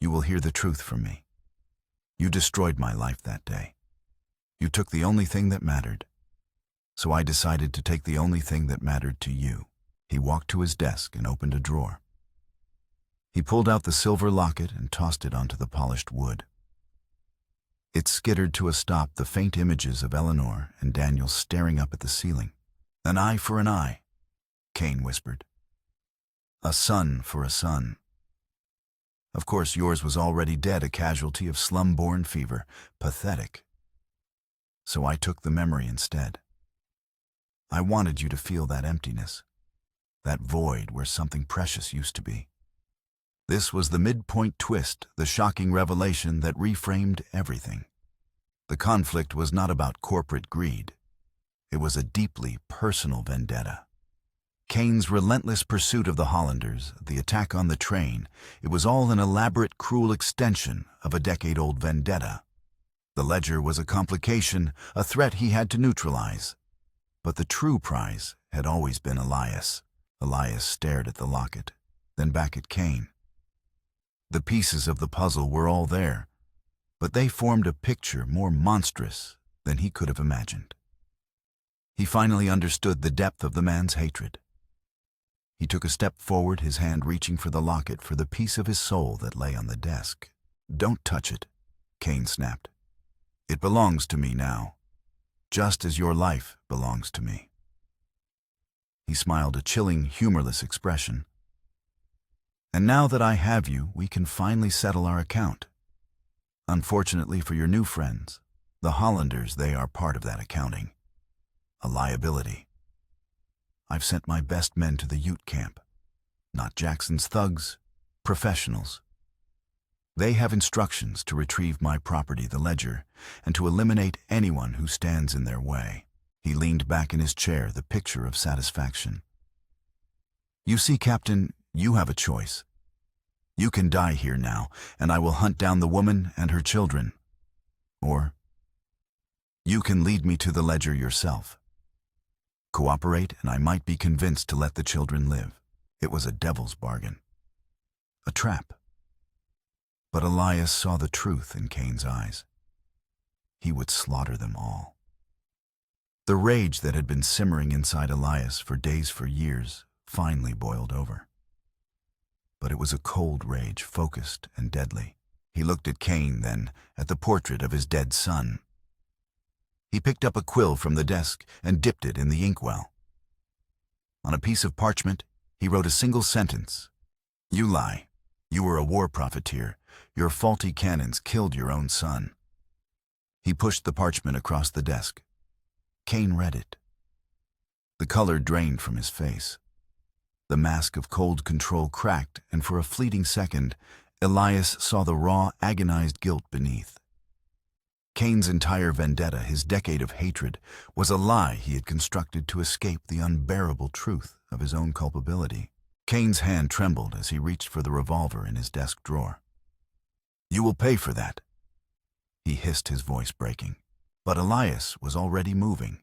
You will hear the truth from me. You destroyed my life that day. You took the only thing that mattered. So I decided to take the only thing that mattered to you. He walked to his desk and opened a drawer. He pulled out the silver locket and tossed it onto the polished wood. It skittered to a stop, the faint images of Eleanor and Daniel staring up at the ceiling. An eye for an eye, Cain whispered. A son for a son. Of course, yours was already dead, a casualty of slum-born fever. Pathetic. So I took the memory instead. I wanted you to feel that emptiness, that void where something precious used to be. This was the midpoint twist, the shocking revelation that reframed everything. The conflict was not about corporate greed. It was a deeply personal vendetta. Cain's relentless pursuit of the Hollanders, the attack on the train, it was all an elaborate, cruel extension of a decade-old vendetta. The ledger was a complication, a threat he had to neutralize. But the true prize had always been Elias. Elias stared at the locket, then back at Cain. The pieces of the puzzle were all there, but they formed a picture more monstrous than he could have imagined. He finally understood the depth of the man's hatred. He took a step forward, his hand reaching for the locket, for the piece of his soul that lay on the desk. Don't touch it, Cain snapped. It belongs to me now, just as your life belongs to me. He smiled, a chilling, humorless expression. And now that I have you, we can finally settle our account. Unfortunately for your new friends, the Hollanders, they are part of that accounting. A liability. I've sent my best men to the Ute camp. Not Jackson's thugs, professionals. They have instructions to retrieve my property, the ledger, and to eliminate anyone who stands in their way. He leaned back in his chair, the picture of satisfaction. You see, Captain, you have a choice. You can die here now, and I will hunt down the woman and her children. Or you can lead me to the ledger yourself. Cooperate, and I might be convinced to let the children live. It was a devil's bargain. A trap. But Elias saw the truth in Cain's eyes. He would slaughter them all. The rage that had been simmering inside Elias for days, for years, finally boiled over. But it was a cold rage, focused and deadly. He looked at Cain, then at the portrait of his dead son. He picked up a quill from the desk and dipped it in the inkwell. On a piece of parchment, he wrote a single sentence. You lie. You were a war profiteer. Your faulty cannons killed your own son. He pushed the parchment across the desk. Cain read it. The color drained from his face. The mask of cold control cracked, and for a fleeting second, Elias saw the raw, agonized guilt beneath. Cain's entire vendetta, his decade of hatred, was a lie he had constructed to escape the unbearable truth of his own culpability. Cain's hand trembled as he reached for the revolver in his desk drawer. You will pay for that, he hissed, his voice breaking. But Elias was already moving.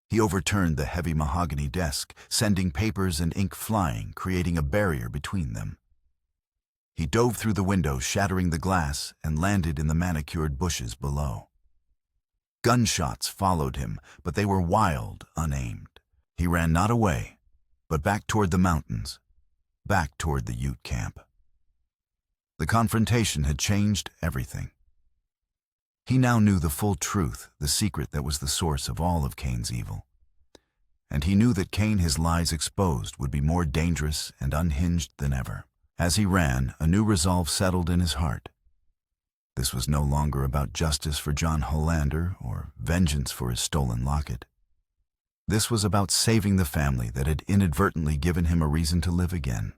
He overturned the heavy mahogany desk, sending papers and ink flying, creating a barrier between them. He dove through the window, shattering the glass, and landed in the manicured bushes below. Gunshots followed him, but they were wild, unaimed. He ran not away, but back toward the mountains, back toward the Ute camp. The confrontation had changed everything. He now knew the full truth, the secret that was the source of all of Cain's evil. And he knew that Cain, his lies exposed, would be more dangerous and unhinged than ever. As he ran, a new resolve settled in his heart. This was no longer about justice for John Hollander or vengeance for his stolen locket. This was about saving the family that had inadvertently given him a reason to live again.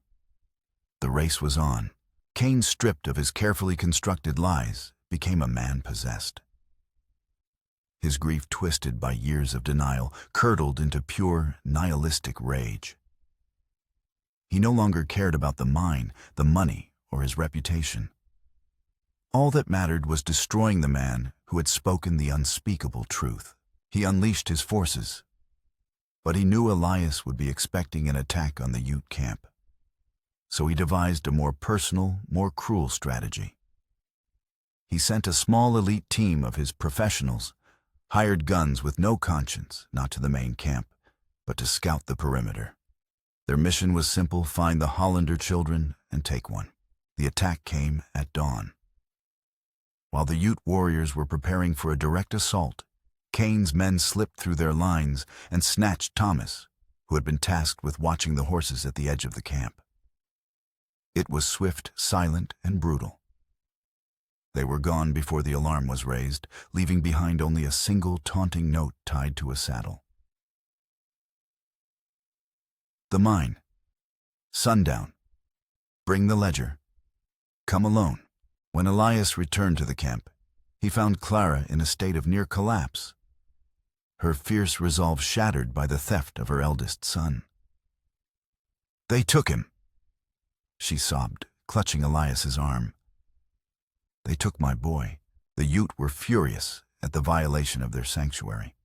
The race was on. Cain, stripped of his carefully constructed lies, became a man possessed. His grief, twisted by years of denial, curdled into pure, nihilistic rage. He no longer cared about the mine, the money, or his reputation. All that mattered was destroying the man who had spoken the unspeakable truth. He unleashed his forces, but he knew Elias would be expecting an attack on the Ute camp. So he devised a more personal, more cruel strategy. He sent a small elite team of his professionals, hired guns with no conscience, not to the main camp, but to scout the perimeter. Their mission was simple: find the Hollander children and take one. The attack came at dawn. While the Ute warriors were preparing for a direct assault, Cain's men slipped through their lines and snatched Thomas, who had been tasked with watching the horses at the edge of the camp. It was swift, silent, and brutal. They were gone before the alarm was raised, leaving behind only a single taunting note tied to a saddle. The mine. Sundown. Bring the ledger. Come alone. When Elias returned to the camp, he found Clara in a state of near collapse, her fierce resolve shattered by the theft of her eldest son. "They took him," she sobbed, clutching Elias's arm. "They took my boy." The Ute were furious at the violation of their sanctuary.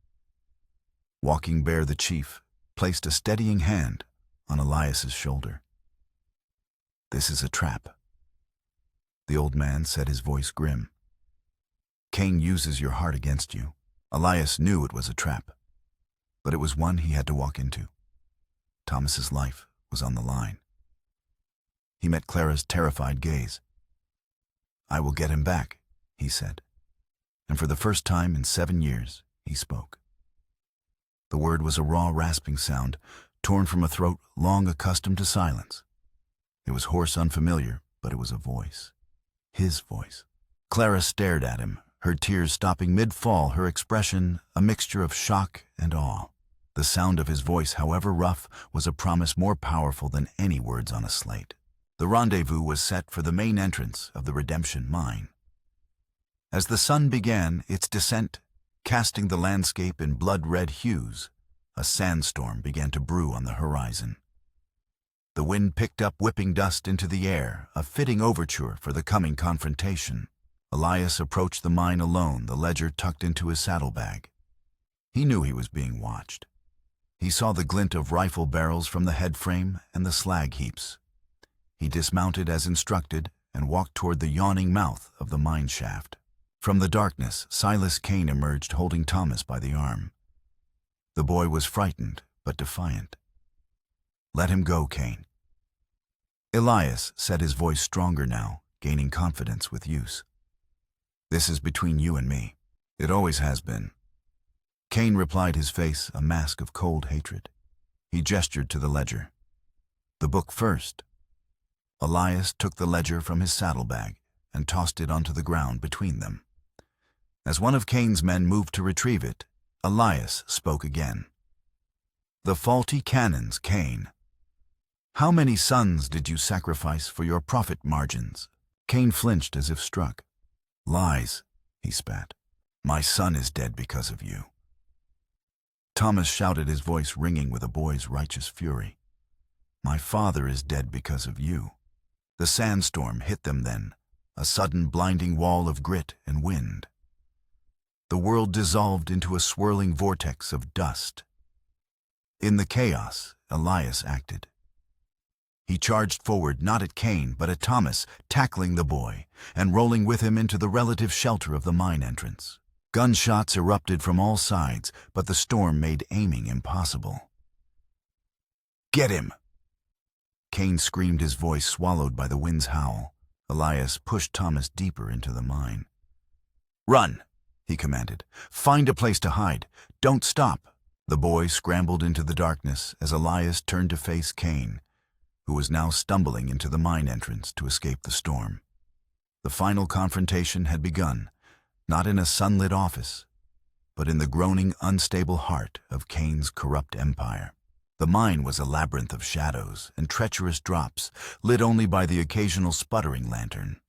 Walking Bear, the chief, placed a steadying hand on Elias's shoulder. "This is a trap," the old man said, his voice grim. "Cain uses your heart against you." Elias knew it was a trap, but it was one he had to walk into. Thomas's life was on the line. He met Clara's terrified gaze. "I will get him back," he said, and for the first time in 7 years, he spoke. The word was a raw, rasping sound, torn from a throat long accustomed to silence. It was hoarse, unfamiliar, but it was a voice. His voice. Clara stared at him, her tears stopping mid-fall, her expression a mixture of shock and awe. The sound of his voice, however rough, was a promise more powerful than any words on a slate. The rendezvous was set for the main entrance of the Redemption mine. As the sun began its descent, casting the landscape in blood-red hues, a sandstorm began to brew on the horizon. The wind picked up, whipping dust into the air, a fitting overture for the coming confrontation. Elias approached the mine alone, the ledger tucked into his saddlebag. He knew he was being watched. He saw the glint of rifle barrels from the headframe and the slag heaps. He dismounted as instructed and walked toward the yawning mouth of the mine shaft. From the darkness, Silas Cain emerged, holding Thomas by the arm. The boy was frightened but defiant. "Let him go, Cain." Elias said, his voice stronger now, gaining confidence with use. "This is between you and me. It always has been." Cain replied, his face a mask of cold hatred. He gestured to the ledger. "The book first." Elias took the ledger from his saddlebag and tossed it onto the ground between them. As one of Cain's men moved to retrieve it, Elias spoke again. "The faulty canons, Cain. How many sons did you sacrifice for your profit margins?" Cain flinched as if struck. "Lies," he spat. "My son is dead because of you." Thomas shouted, his voice ringing with a boy's righteous fury. "My father is dead because of you." The sandstorm hit them then, a sudden blinding wall of grit and wind. The world dissolved into a swirling vortex of dust. In the chaos, Elias acted. He charged forward, not at Cain, but at Thomas, tackling the boy and rolling with him into the relative shelter of the mine entrance. Gunshots erupted from all sides, but the storm made aiming impossible. "Get him!" Cain screamed, his voice swallowed by the wind's howl. Elias pushed Thomas deeper into the mine. "Run!" he commanded. "Find a place to hide. Don't stop." The boy scrambled into the darkness as Elias turned to face Cain, who was now stumbling into the mine entrance to escape the storm. The final confrontation had begun, not in a sunlit office, but in the groaning, unstable heart of Cain's corrupt empire. The mine was a labyrinth of shadows and treacherous drops, lit only by the occasional sputtering lantern.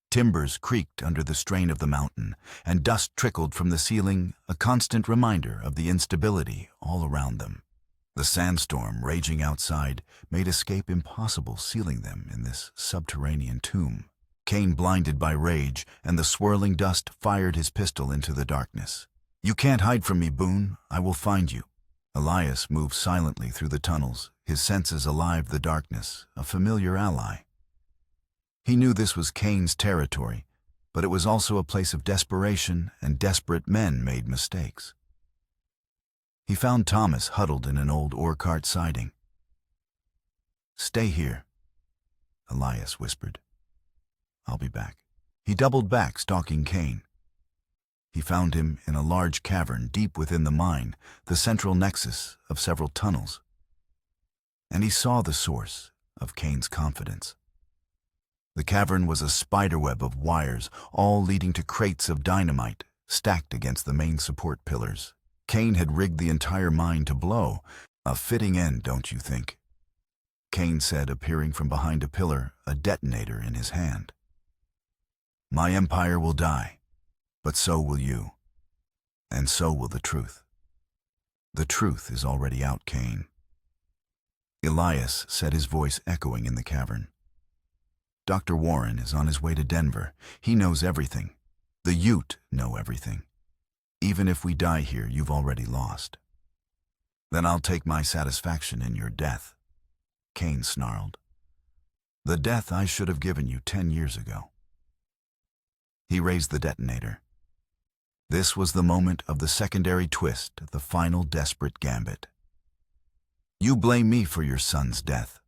Timbers creaked under the strain of the mountain, and dust trickled from the ceiling, a constant reminder of the instability all around them. The sandstorm raging outside made escape impossible, sealing them in this subterranean tomb. Cain, blinded by rage and the swirling dust, fired his pistol into the darkness. "You can't hide from me, Boone. I will find you." Elias moved silently through the tunnels, his senses alive the darkness, a familiar ally. He knew this was Cain's territory, but it was also a place of desperation, and desperate men made mistakes. He found Thomas huddled in an old ore cart siding. "Stay here," Elias whispered. "I'll be back." He doubled back, stalking Cain. He found him in a large cavern deep within the mine, the central nexus of several tunnels. And he saw the source of Cain's confidence. The cavern was a spiderweb of wires, all leading to crates of dynamite stacked against the main support pillars. Cain had rigged the entire mine to blow. "A fitting end, don't you think?" Cain said, appearing from behind a pillar, a detonator in his hand. "My empire will die, but so will you. And so will the truth." "The truth is already out, Cain." Elias said, his voice echoing in the cavern. "Dr. Warren is on his way to Denver. He knows everything. The Ute know everything. Even if we die here, you've already lost." "Then I'll take my satisfaction in your death," Cain snarled. "The death I should have given you 10 years ago." He raised the detonator. This was the moment of the secondary twist, the final desperate gambit. "You blame me for your son's death."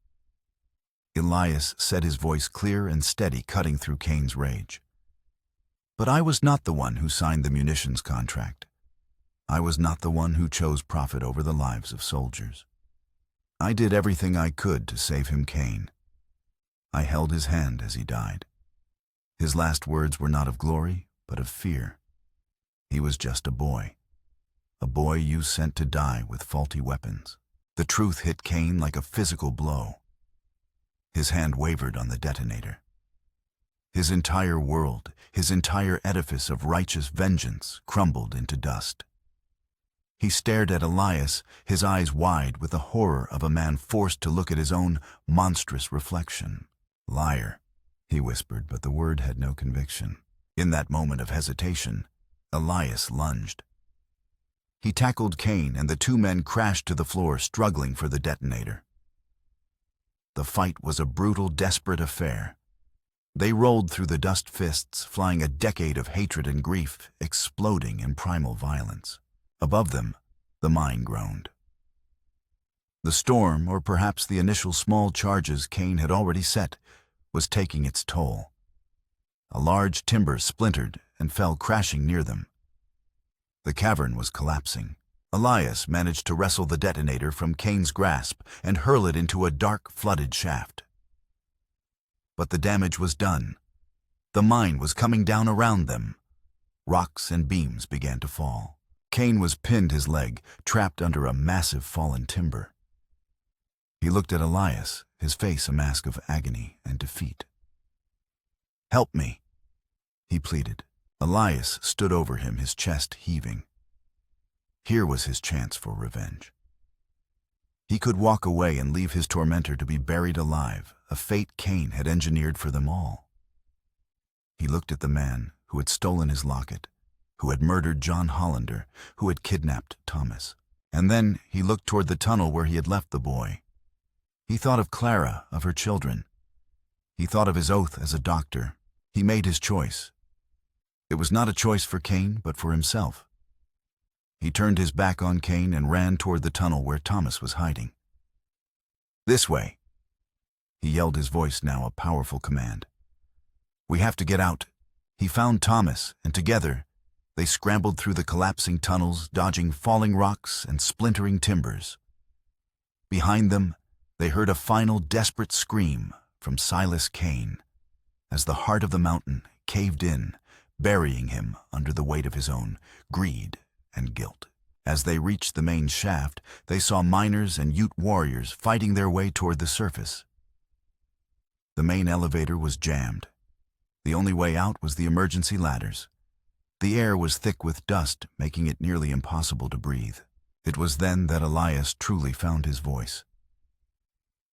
Elias said, his voice clear and steady, cutting through Cain's rage. "But I was not the one who signed the munitions contract. I was not the one who chose profit over the lives of soldiers. I did everything I could to save him, Cain. I held his hand as he died. His last words were not of glory, but of fear. He was just a boy you sent to die with faulty weapons." The truth hit Cain like a physical blow. His hand wavered on the detonator. His entire world, his entire edifice of righteous vengeance, crumbled into dust. He stared at Elias, his eyes wide with the horror of a man forced to look at his own monstrous reflection. "Liar," he whispered, but the word had no conviction. In that moment of hesitation, Elias lunged. He tackled Cain, and the two men crashed to the floor, struggling for the detonator. The fight was a brutal, desperate affair. They rolled through the dust fists, flying a decade of hatred and grief, exploding in primal violence. Above them, the mine groaned. The storm, or perhaps the initial small charges Cain had already set, was taking its toll. A large timber splintered and fell crashing near them. The cavern was collapsing. Elias managed to wrestle the detonator from Cain's grasp and hurl it into a dark, flooded shaft. But the damage was done. The mine was coming down around them. Rocks and beams began to fall. Cain was pinned, his leg trapped under a massive fallen timber. He looked at Elias, his face a mask of agony and defeat. "Help me," he pleaded. Elias stood over him, his chest heaving. Here was his chance for revenge. He could walk away and leave his tormentor to be buried alive, a fate Cain had engineered for them all. He looked at the man who had stolen his locket, who had murdered John Hollander, who had kidnapped Thomas. And then he looked toward the tunnel where he had left the boy. He thought of Clara, of her children. He thought of his oath as a doctor. He made his choice. It was not a choice for Cain, but for himself. He turned his back on Cain and ran toward the tunnel where Thomas was hiding. "This way," he yelled, his voice now a powerful command. "We have to get out." He found Thomas, and together They scrambled through the collapsing tunnels, dodging falling rocks and splintering timbers. Behind them, they heard a final desperate scream from Silas Kane as the heart of the mountain caved in, burying him under the weight of his own greed and guilt. As they reached the main shaft, they saw miners and Ute warriors fighting their way toward the surface. The main elevator was jammed. The only way out was the emergency ladders. The air was thick with dust, making it nearly impossible to breathe. It was then that Elias truly found his voice.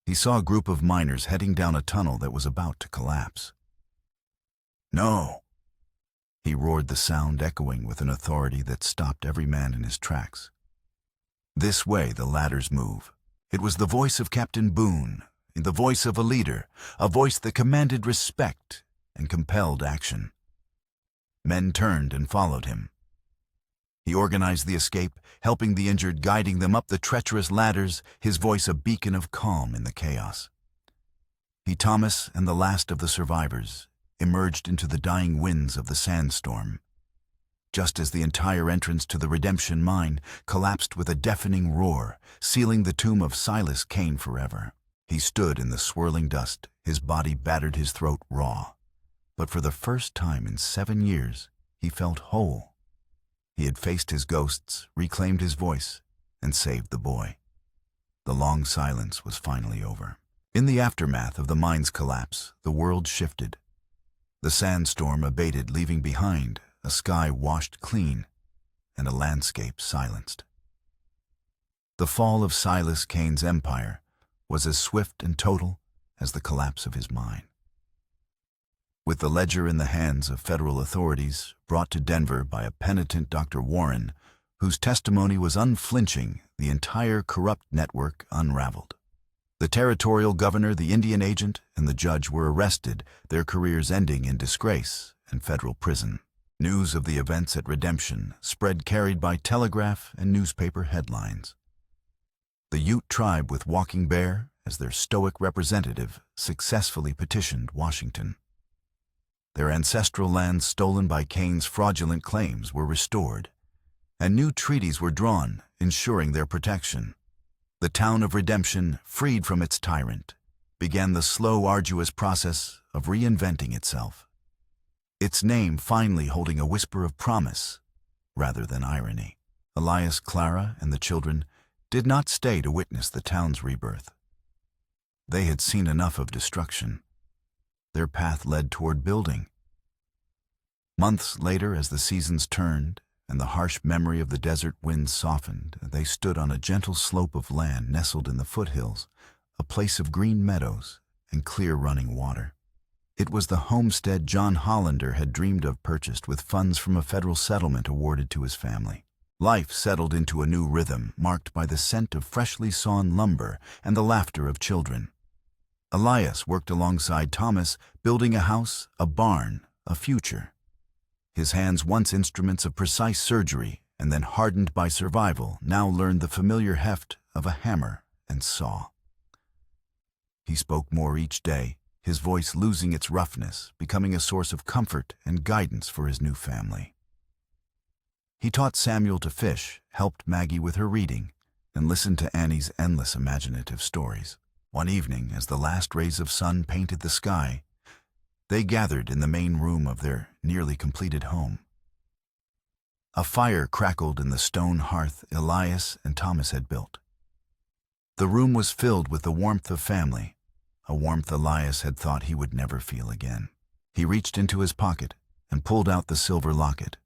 He saw a group of miners heading down a tunnel that was about to collapse. "No!" he roared, the sound echoing with an authority that stopped every man in his tracks. "This way the ladders move." It was the voice of Captain Boone, the voice of a leader, a voice that commanded respect and compelled action. Men turned and followed him. He organized the escape, helping the injured, guiding them up the treacherous ladders, his voice a beacon of calm in the chaos. Thomas and the last of the survivors emerged into the dying winds of the sandstorm, just as the entire entrance to the Redemption mine collapsed with a deafening roar, sealing the tomb of Silas Kane forever. He stood in the swirling dust, his body battered, his throat raw. But for the first time in 7 years, he felt whole. He had faced his ghosts, reclaimed his voice, and saved the boy. The long silence was finally over. In the aftermath of the mine's collapse, the world shifted. The sandstorm abated, leaving behind a sky washed clean and a landscape silenced. The fall of Silas Kane's empire was as swift and total as the collapse of his mine. With the ledger in the hands of federal authorities, brought to Denver by a penitent Dr. Warren, whose testimony was unflinching, the entire corrupt network unraveled. The territorial governor, the Indian agent, and the judge were arrested, their careers ending in disgrace and federal prison. News of the events at Redemption spread, carried by telegraph and newspaper headlines. The Ute tribe, with Walking Bear as their stoic representative, successfully petitioned Washington. Their ancestral lands stolen by Kane's fraudulent claims were restored, and new treaties were drawn, ensuring their protection. The town of Redemption, freed from its tyrant, began the slow, arduous process of reinventing itself, its name finally holding a whisper of promise rather than irony. Elias, Clara, and the children did not stay to witness the town's rebirth. They had seen enough of destruction. Their path led toward building. Months later, as the seasons turned and the harsh memory of the desert winds softened, they stood on a gentle slope of land nestled in the foothills, a place of green meadows and clear running water. It was the homestead John Hollander had dreamed of, purchased with funds from a federal settlement awarded to his family. Life settled into a new rhythm, marked by the scent of freshly sawn lumber and the laughter of children. Elias worked alongside Thomas, building a house, a barn, a future. His hands, once instruments of precise surgery and then hardened by survival, now learned the familiar heft of a hammer and saw. He spoke more each day, his voice losing its roughness, becoming a source of comfort and guidance for his new family. He taught Samuel to fish, helped Maggie with her reading, and listened to Annie's endless imaginative stories. One evening, as the last rays of sun painted the sky, they gathered in the main room of their nearly completed home. A fire crackled in the stone hearth Elias and Thomas had built. The room was filled with the warmth of family, a warmth Elias had thought he would never feel again. He reached into his pocket and pulled out the silver locket.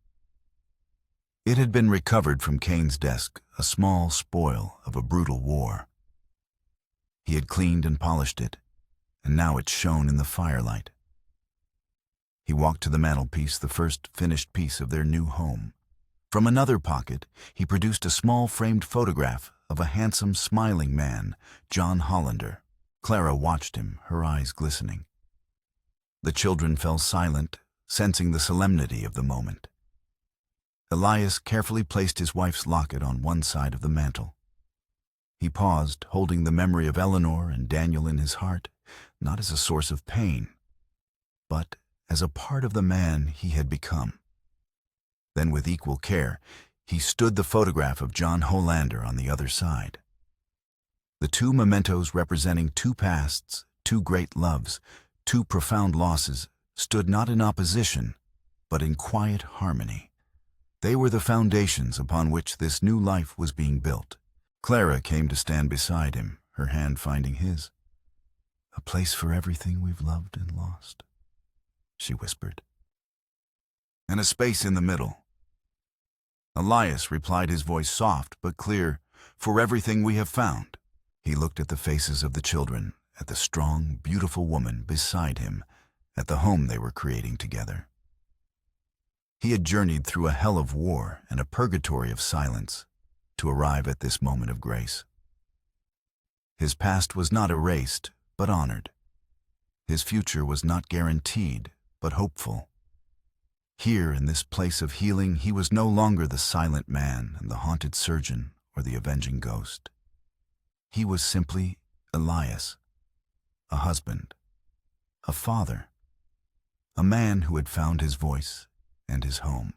It had been recovered from Kane's desk, a small spoil of a brutal war. He had cleaned and polished it, and now it shone in the firelight. He walked to the mantelpiece, the first finished piece of their new home. From another pocket, he produced a small framed photograph of a handsome, smiling man, John Hollander. Clara watched him, her eyes glistening. The children fell silent, sensing the solemnity of the moment. Elias carefully placed his wife's locket on one side of the mantel. He paused, holding the memory of Eleanor and Daniel in his heart, not as a source of pain, but as a part of the man he had become. Then, with equal care, he stood the photograph of John Holander on the other side. The two mementos representing two pasts, two great loves, two profound losses, stood not in opposition, but in quiet harmony. They were the foundations upon which this new life was being built. Clara came to stand beside him, her hand finding his. "A place for everything we've loved and lost," she whispered. "And a space in the middle." Elias replied, his voice soft but clear, "For everything we have found." He looked at the faces of the children, at the strong, beautiful woman beside him, at the home they were creating together. He had journeyed through a hell of war and a purgatory of silence to arrive at this moment of grace. His past was not erased, but honored. His future was not guaranteed, but hopeful. Here, in this place of healing, he was no longer the silent man and the haunted surgeon or the avenging ghost. He was simply Elias, a husband, a father, a man who had found his voice and his home.